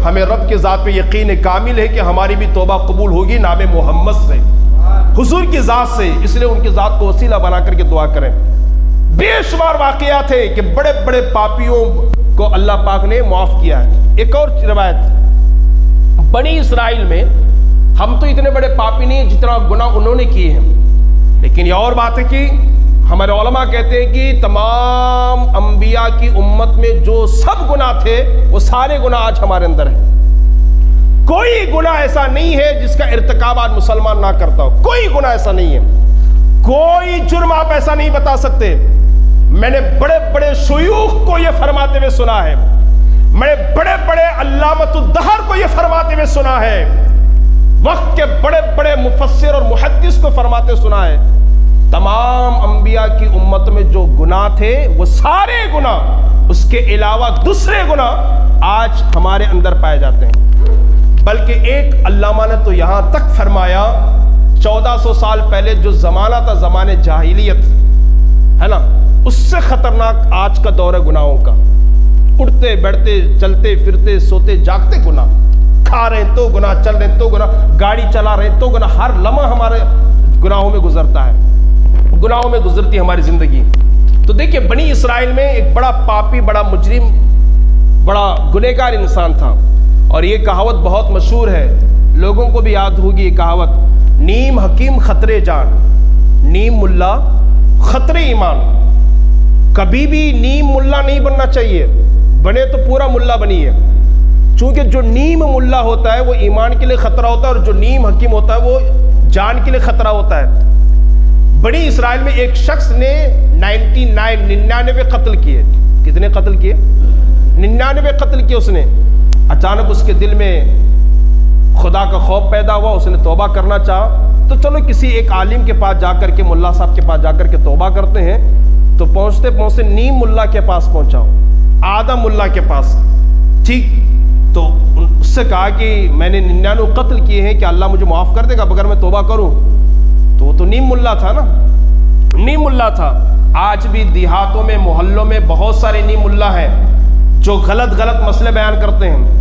ہمیں رب کے ذات پہ یقین کامل ہے کہ ہماری بھی توبہ قبول ہوگی نام محمد سے، حضور کی ذات سے، اس لیے ان کی ذات کو وسیلہ بنا کر کے دعا کریں۔ بے شمار واقعات ہے کہ بڑے بڑے پاپیوں کو اللہ پاک نے معاف کیا ہے۔ ایک اور روایت بنی اسرائیل میں، ہم تو اتنے بڑے پاپی نہیں جتنا گناہ انہوں نے کیے ہیں، لیکن یہ اور بات ہے کہ ہمارے علماء کہتے ہیں کہ تمام انبیاء کی امت میں جو سب گناہ تھے وہ سارے گناہ آج ہمارے اندر ہیں۔ کوئی گناہ ایسا نہیں ہے جس کا ارتکاب آج مسلمان نہ کرتا ہو، کوئی گناہ ایسا نہیں ہے، کوئی جرم آپ ایسا نہیں بتا سکتے۔ میں نے بڑے بڑے شیوخ کو یہ فرماتے ہوئے سنا ہے، میں نے بڑے بڑے علامۃ الدہر کو یہ فرماتے ہوئے سنا ہے، وقت کے بڑے بڑے مفسر اور محدث کو فرماتے سنا ہے، تمام انبیاء کی امت میں جو گناہ تھے وہ سارے گناہ، اس کے علاوہ دوسرے گناہ آج ہمارے اندر پائے جاتے ہیں۔ بلکہ ایک علامہ نے تو یہاں تک فرمایا 1400 سال پہلے جو زمانہ تھا زمانے جاہلیت ہے نا، اس سے خطرناک آج کا دور ہے گناہوں کا۔ اٹھتے بیٹھتے چلتے پھرتے سوتے جاگتے گناہ، کھا رہے ہیں تو گناہ، چل رہے ہیں تو گناہ، گاڑی چلا رہے ہیں تو گناہ، ہر لمحہ ہمارے گناہوں میں گزرتا ہے، گناہوں میں گزرتی ہے ہماری زندگی۔ تو دیکھیں بنی اسرائیل میں ایک بڑا پاپی، بڑا مجرم، بڑا گنہگار انسان تھا، اور یہ کہاوت بہت مشہور ہے، لوگوں کو بھی یاد ہوگی یہ کہاوت، نیم حکیم خطرے جان، نیم ملا خطرے ایمان۔ کبھی بھی نیم ملا نہیں بننا چاہیے، بنے تو پورا ملا بنیے، چونکہ جو نیم ملا ہوتا ہے وہ ایمان کے لیے خطرہ ہوتا ہے، اور جو نیم حکیم ہوتا ہے وہ جان کے لیے خطرہ ہوتا ہے۔ بنی اسرائیل میں ایک شخص نے 99 قتل کیے۔ کتنے قتل کیے؟ 99 قتل کیے اس نے۔ اچانک اس کے دل میں خدا کا خوف پیدا ہوا، اس نے توبہ کرنا چاہا، تو چلو کسی ایک عالم کے پاس جا کر کے، ملا صاحب کے پاس جا کر کے توبہ کرتے ہیں۔ تو پہنچتے پہنچتے نیم ملا کے پاس پہنچا ہوں، آدم ملا کے پاس، ٹھیک؟ تو اس سے کہا کہ میں نے 99 قتل کیے ہیں، کہ اللہ مجھے معاف کر دے گا اگر میں توبہ کروں؟ تو وہ تو نیم ملا تھا نا، نیم ملا تھا۔ آج بھی دیہاتوں میں، محلوں میں بہت سارے نیم ملا ہیں جو غلط مسئلے بیان کرتے ہیں۔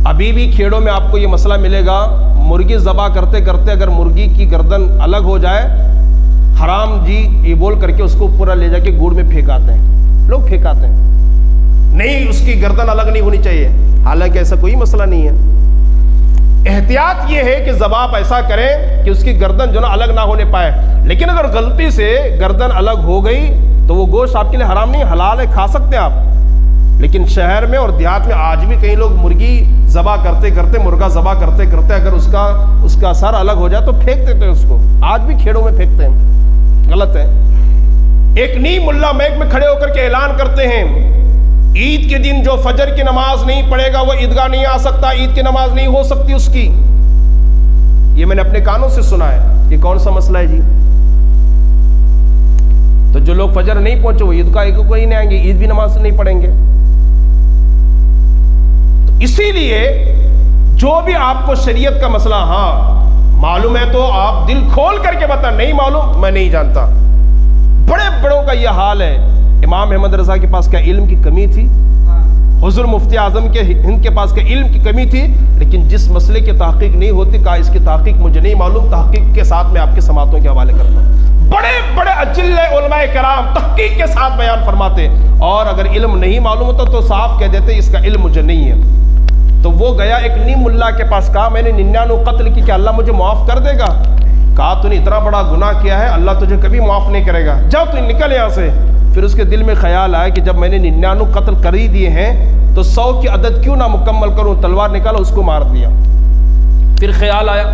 ابھی بھی کھیڑوں میں آپ کو یہ مسئلہ ملے گا، مرغی ذبح کرتے کرتے اگر مرغی کی گردن الگ ہو جائے، حرام جی یہ بول کر کے اس کو پورا لے جا کے گوڑ میں پھینکاتے ہیں، لوگ پھینکاتے ہیں، نہیں اس کی گردن الگ نہیں ہونی چاہیے، حالانکہ ایسا کوئی مسئلہ نہیں ہے۔ احتیاط یہ ہے کہ جب آپ ایسا کریں کہ اس کی گردن جو نا الگ نہ ہونے پائے، لیکن اگر غلطی سے گردن الگ ہو گئی تو وہ گوشت آپ کے لیے حرام نہیں، حلال ہے، کھا سکتے ہیں آپ۔ لیکن شہر میں اور دیہات میں آج بھی کئی لوگ مرغی ذبح کرتے کرتے، مرغا ذبح کرتے کرتے اگر اس کا سر الگ ہو جائے تو پھینک دیتے ہیں اس کو، آج بھی کھیڑوں میں پھینکتے ہیں، غلط ہے۔ ایک نیم ملا میک میں کھڑے ہو کر کے اعلان کرتے ہیں عید کے دن جو فجر کی نماز نہیں پڑھے گا وہ عیدگاہ نہیں آ سکتا، عید کی نماز نہیں ہو سکتی اس کی۔ یہ میں نے اپنے کانوں سے سنا ہے، یہ کون سا مسئلہ ہے جی؟ تو جو لوگ فجر نہیں پہنچے وہ عیدگاہ کو نہیں آئیں گے، عید بھی نماز نہیں پڑھیں گے۔ تو اسی لیے جو بھی آپ کو شریعت کا مسئلہ ہاں معلوم ہے تو آپ دل کھول کر کے بتا، نہیں معلوم میں نہیں جانتا۔ بڑے بڑوں کا یہ حال ہے۔ امام احمد رضا کے پاس کیا علم کی کمی تھی؟ حضور مفتی اعظم کے ہند کے پاس کیا علم کی کمی تھی؟ لیکن جس مسئلے کی تحقیق نہیں ہوتی، کہا اس کی تحقیق مجھے نہیں معلوم، تحقیق کے ساتھ میں آپ کے سماعتوں کے حوالے کرتا ہوں۔ بڑے بڑے اجل علماء کرام تحقیق کے ساتھ بیان فرماتے، اور اگر علم نہیں معلوم ہوتا تو صاف کہہ دیتے اس کا علم مجھے نہیں ہے۔ تو وہ گیا ایک نیم ملا کے پاس، کہا میں نے 99 قتل کی، کیا اللہ مجھے معاف کر دے گا؟ کہا تو نے اتنا بڑا گناہ کیا ہے اللہ تجھے کبھی معاف نہیں کرے گا، جاؤ تو نکل یہاں سے۔ پھر اس کے دل میں خیال آیا کہ جب میں نے 99 قتل کر ہی دیے ہیں تو 100 کی عدد کیوں نہ مکمل کروں، تلوار نکالا اس کو مار دیا۔ پھر خیال آیا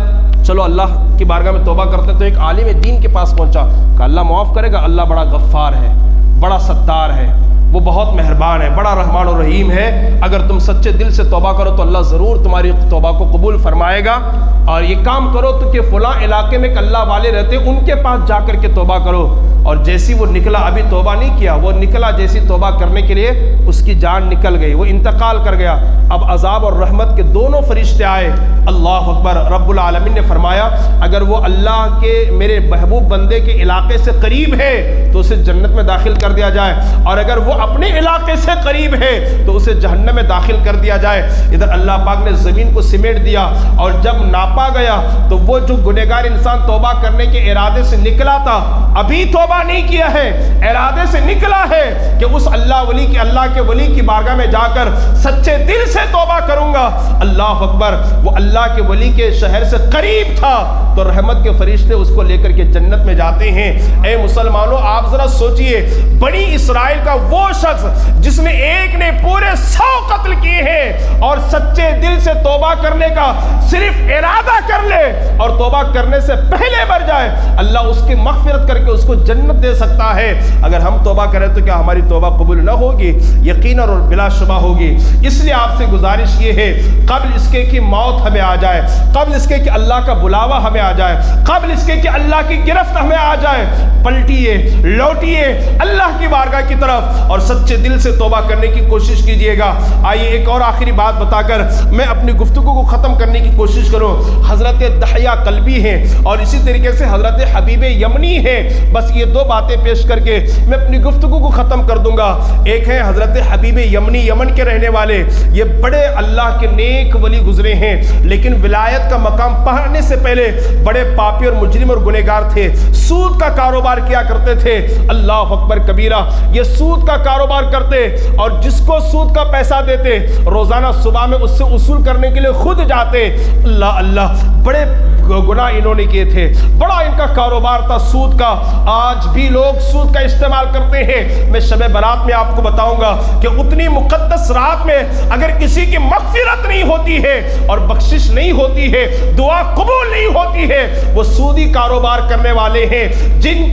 چلو اللہ کی بارگاہ میں توبہ کرتے، تو ایک عالم دین کے پاس پہنچا، کہا اللہ معاف کرے گا، اللہ بڑا غفار ہے، بڑا ستار ہے، وہ بہت مہربان ہے، بڑا رحمان و رحیم ہے، اگر تم سچے دل سے توبہ کرو تو اللہ ضرور تمہاری توبہ کو قبول فرمائے گا، اور یہ کام کرو تو کہ فلاں علاقے میں ایک اللہ والے رہتے ان کے پاس جا کر کے توبہ کرو۔ اور جیسی وہ نکلا، ابھی توبہ نہیں کیا، وہ نکلا جیسی توبہ کرنے کے لیے اس کی جان نکل گئی، وہ انتقال کر گیا۔ اب عذاب اور رحمت کے دونوں فرشتے آئے، اللہ اکبر۔ رب العالمین نے فرمایا اگر وہ اللہ کے میرے محبوب بندے کے علاقے سے قریب ہے تو اسے جنت میں داخل کر دیا جائے، اور اگر وہ اپنے علاقے سے قریب ہے تو اسے جہنم میں داخل کر دیا جائے۔ ادھر اللہ پاک نے زمین کو سمیٹ دیا، اور جب ناپا گیا تو وہ جو گنہگار انسان توبہ کرنے کے ارادے سے نکلا تھا، ابھی توبہ نہیں کیا ہے، ارادے سے نکلا ہے کہ اس اللہ کے ولی کی بارگاہ میں جا کر سچے دل سے توبہ کروں گا، اللہ اکبر، وہ اللہ کے ولی کے شہر سے قریب تھا تو رحمت کے فرشتے اس کو لے کر کے جنت میں جاتے ہیں۔ اے مسلمانوں آپ ذرا سوچئے، بنی اسرائیل کا وہ شخص جس نے ایک نے پورے 100 قتل کیے ہیں اور سچے دل سے توبہ کرنے کا صرف ارادہ کر لے اور توبہ کرنے سے پہلے مر جائے، اللہ اس کی مغفرت کر کے اس کو جنت دے سکتا ہے۔ اگر ہم توبہ کریں تو کیا ہماری توبہ قبول نہ ہوگی؟ یقیناً اور بلا شبہ ہوگی۔ اس لیے آپ سے گزارش یہ ہے قبل اس کے کہ موت ہمیں آ جائے، قبل اس کے کہ اللہ کا بلاوا ہمیں آ جائے، قبل اس کے کہ اللہ کی گرفت ہمیں آ جائے، پلٹیے لوٹیے اللہ کی بارگاہ کی طرف اور سچے دل سے توبہ کرنے کی کوشش کیجئے گا۔ آئیے ایک اور آخری بات بتا کر میں اپنی گفتگو کو ختم کرنے کی کوشش کروں۔ حضرت دحیہ کلبی ہیں اور اسی طریقے سے حضرت حبیب یمنی ہیں، بس یہ دو باتیں پیش کر کے میں اپنی گفتگو کو ختم کر دوں گا۔ ایک ہے حضرت حبیب یمنی، یمن کے رہنے والے، یہ بڑے اللہ کے نیک ولی گزرے ہیں، لیکن ولایت کا مقام پانے سے پہلے بڑے پاپی اور مجرم اور گنہگار تھے، سود کا کاروبار کیا کرتے تھے، اللہ اکبر کبیرہ۔ یہ سود کا کاروبار کرتے اور جس کو سود کا پیسہ دیتے روزانہ صبح میں اس سے وصول کرنے کے لیے خود جاتے، اللہ اللہ، بڑے گناہ انہوں نے کیے تھے، بڑا ان کا کاروبار تھا سود کا۔ آج بھی لوگ سود کا استعمال کرتے ہیں۔ میں شب برات میں آپ کو بتاؤں گا کہ اتنی مقدس رات میں اگر کسی کی مغفرت نہیں ہوتی ہے اور بخشش نہیں ہوتی ہے، دعا قبول نہیں ہوتی ہے، وہ سودی کاروبار کرنے والے ہیں جن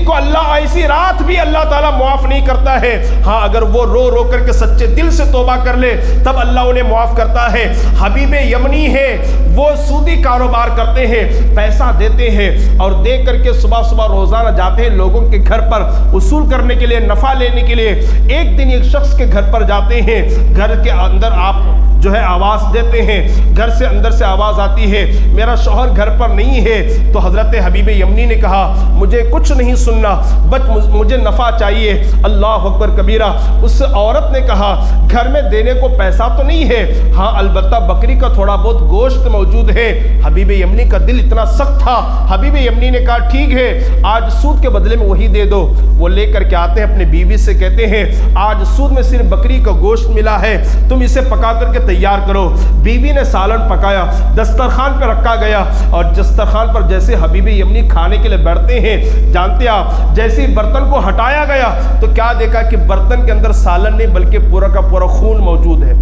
کو اللہ ایسی رات بھی اللہ تعالیٰ معاف نہیں کرتا ہے۔ ہاں اگر وہ رو رو کر کے سچے دل سے توبہ کر لے تب اللہ انہیں معاف کرتا ہے۔ حبیب یمنی ہے، وہ سودی کاروبار کرتے ہیں، پیسہ دیتے ہیں اور دے کر کے صبح صبح روزانہ جاتے ہیں لوگوں کے گھر پر وصول کرنے کے لیے، نفع لینے کے لیے۔ ایک دن ایک شخص کے گھر پر جاتے ہیں، گھر کے اندر آپ جو ہے آواز دیتے ہیں، گھر سے اندر سے آواز آتی ہے میرا شوہر گھر پر نہیں ہے۔ تو حضرت حبیب یمنی نے کہا مجھے کچھ نہیں سننا، بس مجھے نفع چاہیے۔ اللہ اللہ اکبر کبیرہ۔ اس عورت نے کہا گھر میں دینے کو پیسہ تو نہیں ہے، ہاں البتہ بکری کا تھوڑا بہت گوشت موجود ہے۔ حبیب یمنی کا دل اتنا سخت تھا، حبیب یمنی نے کہا ٹھیک ہے، آج سود کے بدلے میں وہی دے دو۔ وہ لے کر کے آتے ہیں اپنے بیوی سے، کہتے ہیں آج سود میں صرف بکری کا گوشت ملا ہے، تم اسے پکا کر کے تیار کرو۔ بیوی نے سالن پکایا، دسترخوان پہ رکھا گیا، اور دسترخوان پر جیسے حبیب یمنی کھانے کے لیے بیٹھتے ہیں، جانتے آپ جیسے برتن کو ہٹایا گیا تو کیا دیکھا کہ برتن کے اندر سالن نہیں بلکہ پورا کا پورا خون موجود ہے،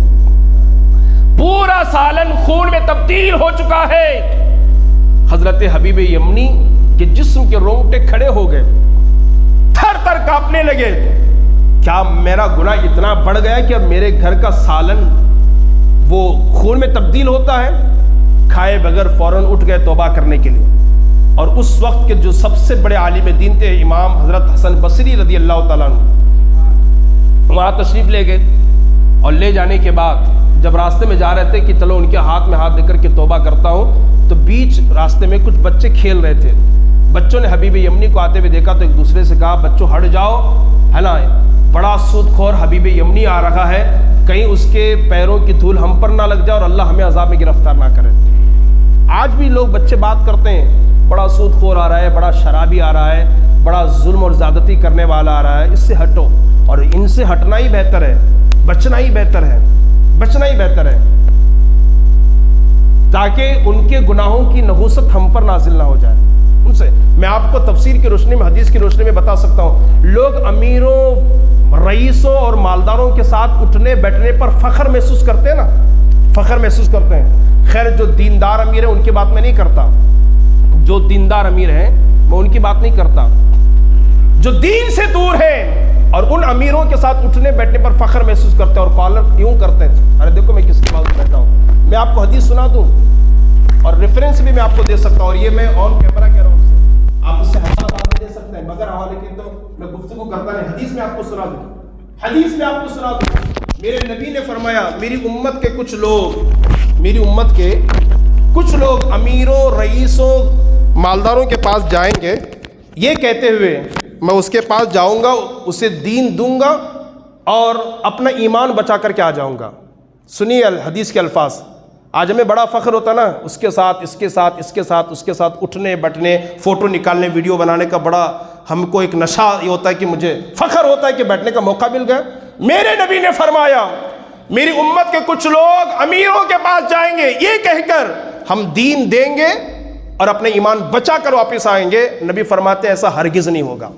پورا سالن خون میں تبدیل ہو چکا ہے۔ حضرت حبیب یمنی کے جسم کے رونگٹے کھڑے ہو گئے، تھر تھر کانپنے لگے، کیا میرا گناہ اتنا بڑھ گیا کہ اب میرے گھر کا سالن وہ خون میں تبدیل ہوتا ہے؟ کھائے بغیر فوراً اٹھ گئے توبہ کرنے کے لیے۔ اور اس وقت کے جو سب سے بڑے عالم دین تھے امام حضرت حسن بصری رضی اللہ تعالیٰ عنہ، وہاں تشریف لے گئے، اور لے جانے کے بعد جب راستے میں جا رہے تھے کہ چلو ان کے ہاتھ میں ہاتھ دے کر کے توبہ کرتا ہوں، تو بیچ راستے میں کچھ بچے کھیل رہے تھے۔ بچوں نے حبیب یمنی کو آتے ہوئے دیکھا تو ایک دوسرے سے کہا بچوں ہٹ جاؤ، ہے نا، بڑا سود خور حبیب یمنی آ رہا ہے، کہیں اس کے پیروں کی دھول ہم پر نہ لگ جائے اور اللہ ہمیں عذاب میں گرفتار نہ کرے۔ آج بھی لوگ بچے بات کرتے ہیں بڑا سود خور آ رہا ہے، بڑا شرابی آ رہا ہے، بڑا ظلم اور زیادتی کرنے والا آ رہا ہے، اس سے ہٹو۔ اور ان سے ہٹنا ہی بہتر ہے، بچنا ہی بہتر ہے، بچنا ہی بہتر ہے، تاکہ ان کے گناہوں کی نحوست ہم پر نازل نہ ہو جائے۔ ان سے میں آپ کو تفسیر کی روشنی میں، حدیث کی روشنی میں بتا سکتا ہوں، لوگ امیروں، رئیسوں اور مالداروں کے ساتھ اٹھنے بیٹھنے پر فخر محسوس کرتے ہیں نا، فخر محسوس کرتے ہیں۔ خیر جو دیندار امیر ہیں ان کی بات میں نہیں کرتا، جو دیندار امیر ہیں میں ان کی بات نہیں کرتا، جو دین سے دور ہیں اور ان امیروں کے ساتھ اٹھنے بیٹھنے پر فخر محسوس کرتے ہیں اور کالر یوں کرتے ہیں، ارے دیکھو میں کس کی بات بیٹھا ہوں، میں آپ کو حدیث سنا دوں اور ریفرنس بھی میں آپ کو دے سکتا ہوں، اور یہ میں آن کیمرہ کہہ رہا ہوں، آپ اس سے حوالہ بات دے سکتے ہیں، مگر حوالے کے تو میں گفتگو کرتا نہیں، حدیث میں آپ کو سنا دوں، حدیث میں آپ کو سنا دوں۔ میرے نبی نے فرمایا میری امت کے کچھ لوگ، میری امت کے کچھ لوگ امیروں، رئیسوں، مالداروں کے پاس جائیں گے یہ کہتے ہوئے میں اس کے پاس جاؤں گا، اسے دین دوں گا اور اپنا ایمان بچا کر کے آ جاؤں گا۔ سنیے حدیث کے الفاظ، آج ہمیں بڑا فخر ہوتا نا اس کے ساتھ، اس کے ساتھ، اس کے ساتھ، اس کے ساتھ اٹھنے بیٹھنے، فوٹو نکالنے، ویڈیو بنانے کا بڑا ہم کو ایک نشہ یہ ہوتا ہے کہ مجھے فخر ہوتا ہے کہ بیٹھنے کا موقع مل گیا۔ میرے نبی نے فرمایا میری امت کے کچھ لوگ امیروں کے پاس جائیں گے یہ کہہ کر ہم دین دیں گے اور اپنے ایمان بچا کر واپس آئیں گے۔ نبی فرماتے ہیں ایسا ہرگز نہیں ہوگا،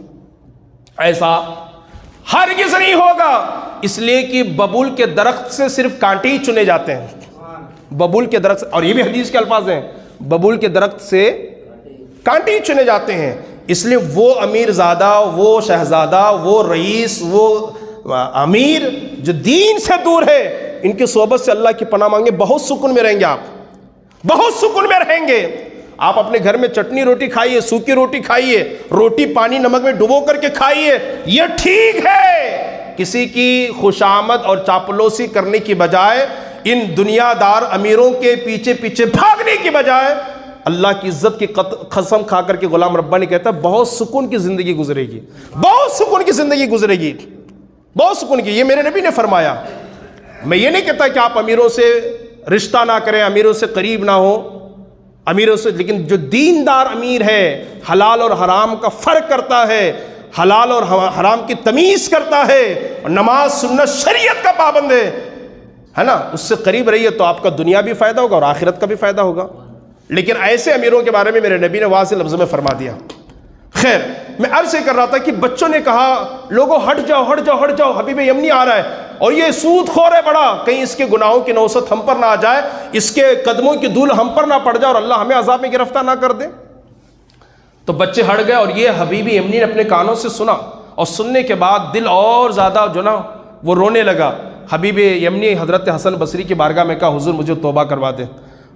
ایسا ہرگز نہیں ہوگا، اس لیے کہ ببول کے درخت سے صرف کانٹے ہی چنے جاتے ہیں، ببول کے درخت، اور یہ بھی حدیث کے الفاظ ہیں، ببول کے درخت سے کانٹے ہی چنے جاتے ہیں۔ اس لیے وہ امیر زادہ، وہ شہزادہ، وہ رئیس، وہ امیر جو دین سے دور ہے، ان کی صحبت سے اللہ کی پناہ مانگے، بہت سکون میں رہیں گے، آپ بہت سکون میں رہیں گے۔ آپ اپنے گھر میں چٹنی روٹی کھائیے، سوکھی روٹی کھائیے، روٹی پانی نمک میں ڈبو کر کے کھائیے، یہ ٹھیک ہے۔ کسی کی خوشامد اور چاپلوسی کرنے کی بجائے، ان دنیا دار امیروں کے پیچھے پیچھے بھاگنے کی بجائے، اللہ کی عزت کی قسم کھا کر کے غلام ربانی کہتا ہے بہت سکون کی زندگی گزرے گی، بہت سکون کی زندگی گزرے گی، بہت سکون کی۔ یہ میرے نبی نے فرمایا۔ میں یہ نہیں کہتا کہ آپ امیروں سے رشتہ نہ کریں، امیروں سے قریب نہ ہو، امیروں سے، لیکن جو دیندار امیر ہے، حلال اور حرام کا فرق کرتا ہے، حلال اور حرام کی تمیز کرتا ہے، اور نماز سنت شریعت کا پابند ہے نا، اس سے قریب رہیے تو آپ کا دنیا بھی فائدہ ہوگا اور آخرت کا بھی فائدہ ہوگا۔ لیکن ایسے امیروں کے بارے میں میرے نبی نے واضح لفظ میں فرما دیا۔ خیر میں عرض کر رہا تھا کہ بچوں نے کہا لوگوں ہٹ جاؤ ہٹ جاؤ ہٹ جاؤ، حبیب یمنی آ رہا ہے اور یہ سود خور ہے بڑا، کہیں اس کے گناہوں کی نوسط ہم پر نہ آ جائے، اس کے قدموں کی دھول ہم پر نہ پڑ جائے اور اللہ ہمیں عذاب میں گرفتار نہ کر دے۔ تو بچے ہٹ گئے اور یہ حبیب یمنی نے اپنے کانوں سے سنا، اور سننے کے بعد دل اور زیادہ جو نا وہ رونے لگا۔ حبیب یمنی حضرت حسن بصری کی بارگاہ میں کہا حضور مجھے توبہ کروا دے۔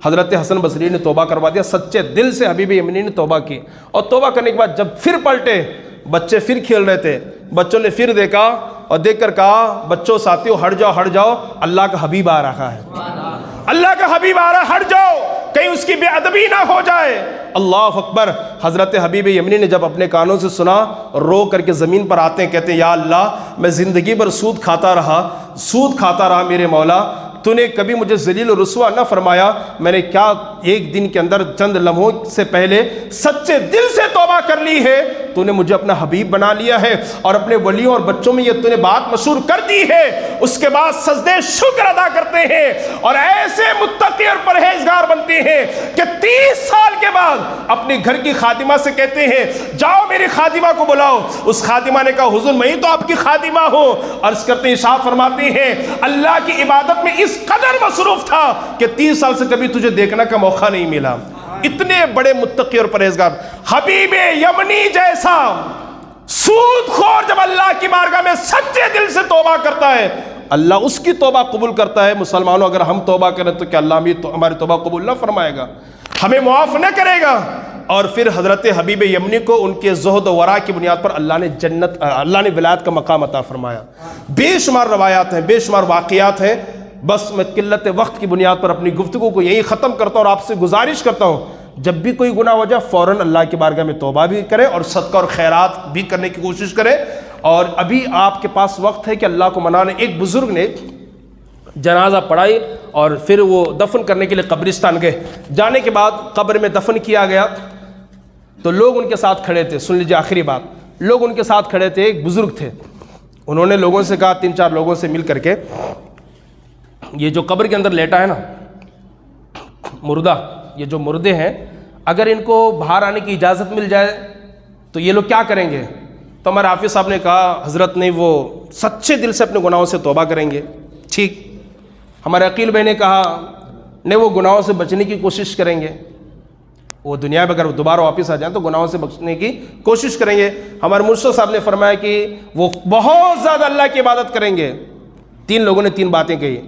حضرت حسن بصری نے توبہ کروا دیا، سچے دل سے حبیب یمنی نے توبہ کی، اور توبہ کرنے کے بعد جب پھر پلٹے، بچے پھر کھیل رہے تھے، بچوں نے پھر دیکھا اور دیکھ کر کہا بچوں ساتھیوں ہٹ جاؤ اللہ کا حبیب آ رہا ہے، اللہ کا حبیب آ رہا ہے، ہٹ جاؤ۔ کہیں اس کی بے ادبی نہ ہو جائے۔ اللہ اکبر۔ حضرت حبیب یمنی نے جب اپنے کانوں سے سنا، رو کر کے زمین پر آتے ہیں، کہتے ہیں یا اللہ میں زندگی بھر سود کھاتا رہا میرے مولا، تو نے کبھی مجھے ذلیل و رسوا نہ فرمایا، میں نے کیا ایک دن کے اندر چند لمحوں سے پہلے سچے دل سے توبہ کر لی ہے، تو نے مجھے اپنا حبیب بنا لیا ہے اور اپنے ولیوں اور بچوں میں یہ تو نے بات مشہور کر دی ہے۔ اس کے بعد سجدے شکر ادا کرتے ہیں اور ایسے متقی اور پرہیزگار بنتے ہیں کہ 30 سال کے بعد اپنے گھر کی خادمہ سے کہتے ہیں جاؤ میری خادمہ کو بلاؤ۔ اس خادمہ نے کہا حضور میں ہی تو آپ کی خادمہ ہوں۔ عرض کرتے ہیں، ارشاد فرماتے ہیں اللہ کی عبادت میں اس قدر مصروف تھا کہ 30 سال سے کبھی تجھے دیکھنے کا موقع نہیں ملا۔ اتنے بڑے متقی اور پرہیزگار۔ حبیب یمنی جیسا سود خور جب اللہ کی بارگاہ میں سچے دل سے توبہ کرتا ہے، اللہ اس کی توبہ قبول کرتا ہے۔ مسلمانوں اگر ہم توبہ کریں تو کیا اللہ بھی ہماری توبہ قبول نہ فرمائے گا، ہمیں معاف نہ کرے گا؟ اور پھر حضرت حبیب یمنی کو ان کے زہد و ورع کی بنیاد پر اللہ نے ولایت کا مقام عطا فرمایا۔ بے شمار روایات ہیں، بے شمار واقعات ہیں۔ بس میں قلت وقت کی بنیاد پر اپنی گفتگو کو یہی ختم کرتا ہوں اور آپ سے گزارش کرتا ہوں جب بھی کوئی گناہ ہو جائے فوراً اللہ کی بارگاہ میں توبہ بھی کریں اور صدقہ اور خیرات بھی کرنے کی کوشش کریں۔ اور ابھی آپ کے پاس وقت ہے کہ اللہ کو منانے۔ ایک بزرگ نے جنازہ پڑھائی اور پھر وہ دفن کرنے کے لیے قبرستان گئے۔ جانے کے بعد قبر میں دفن کیا گیا تو لوگ ان کے ساتھ کھڑے تھے۔ سن لیجیے آخری بات، لوگ ان کے ساتھ کھڑے تھے، ایک بزرگ تھے، انہوں نے لوگوں سے کہا، 3-4 لوگوں سے مل کر کے، یہ جو قبر کے اندر لیٹا ہے نا مردہ، یہ جو مردے ہیں، اگر ان کو باہر آنے کی اجازت مل جائے تو یہ لوگ کیا کریں گے؟ تو ہمارے حافظ صاحب نے کہا حضرت نہیں، وہ سچے دل سے اپنے گناہوں سے توبہ کریں گے۔ ٹھیک۔ ہمارے عقیل بھائی نے کہا نہیں، وہ گناہوں سے بچنے کی کوشش کریں گے، وہ دنیا میں اگر دوبارہ واپس آ جائیں تو گناہوں سے بچنے کی کوشش کریں گے۔ ہمارے مرشد صاحب نے فرمایا کہ وہ بہت زیادہ اللہ کی عبادت کریں گے۔ 3 لوگوں نے 3 باتیں کہی۔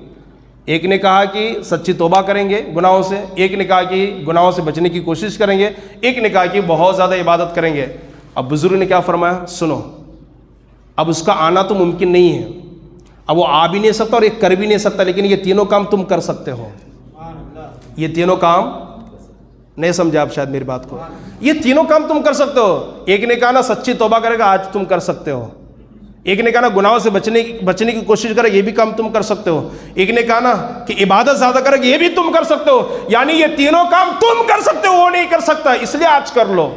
ایک نے کہا کہ سچی توبہ کریں گے گناہوں سے، ایک نے کہا کہ گناہوں سے بچنے کی کوشش کریں گے، ایک نے کہا کہ بہت زیادہ عبادت کریں گے۔ اب بزرگ نے کیا فرمایا؟ سنو، اب اس کا آنا تو ممکن نہیں ہے، اب وہ آ بھی نہیں سکتا اور ایک کر بھی نہیں سکتا، لیکن یہ تینوں کام تم کر سکتے ہو۔ یہ تینوں کام نہیں سمجھے آپ شاید میری بات کو، یہ تینوں کام تم کر سکتے ہو۔ ایک نے کہا نا سچی توبہ کرے گا، آج تم کر سکتے ہو۔ ایک نے کہا نا گناہوں سے بچنے کی کوشش کرے، یہ بھی کام تم کر سکتے ہو۔ ایک نے کہا نا کہ عبادت زیادہ کرے گا، یہ بھی تم کر سکتے ہو۔ یعنی یہ تینوں کام تم کر سکتے ہو، وہ نہیں کر سکتا، اس لیے آج کر لو،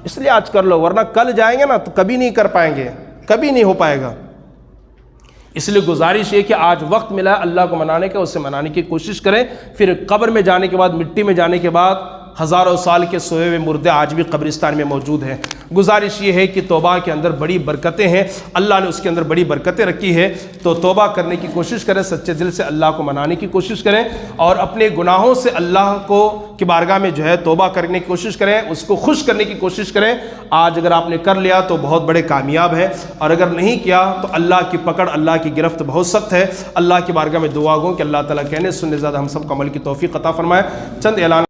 اس لیے آج کر لو، ورنہ کل جائیں گے نا تو کبھی نہیں کر پائیں گے، کبھی نہیں ہو پائے گا۔ اس لیے گزارش یہ کہ آج وقت ملا ہے اللہ کو منانے کا، اسے منانے کی کوشش کریں۔ پھر قبر میں جانے کے بعد، مٹی میں جانے کے بعد، ہزاروں سال کے سوئے ہوئے مردے آج بھی قبرستان میں موجود ہیں۔ گزارش یہ ہے کہ توبہ کے اندر بڑی برکتیں ہیں، اللہ نے اس کے اندر بڑی برکتیں رکھی ہے، تو توبہ کرنے کی کوشش کریں، سچے دل سے اللہ کو منانے کی کوشش کریں اور اپنے گناہوں سے اللہ کی بارگاہ میں جو ہے توبہ کرنے کی کوشش کریں، اس کو خوش کرنے کی کوشش کریں۔ آج اگر آپ نے کر لیا تو بہت بڑے کامیاب ہے، اور اگر نہیں کیا تو اللہ کی پکڑ، اللہ کی گرفت بہت سخت ہے۔ اللہ کی بارگاہ میں دعا گو کہ اللہ تعالیٰ کہنے سننے زیادہ ہم سب کو عمل کی توفیق عطا فرمائے۔ چند اعلان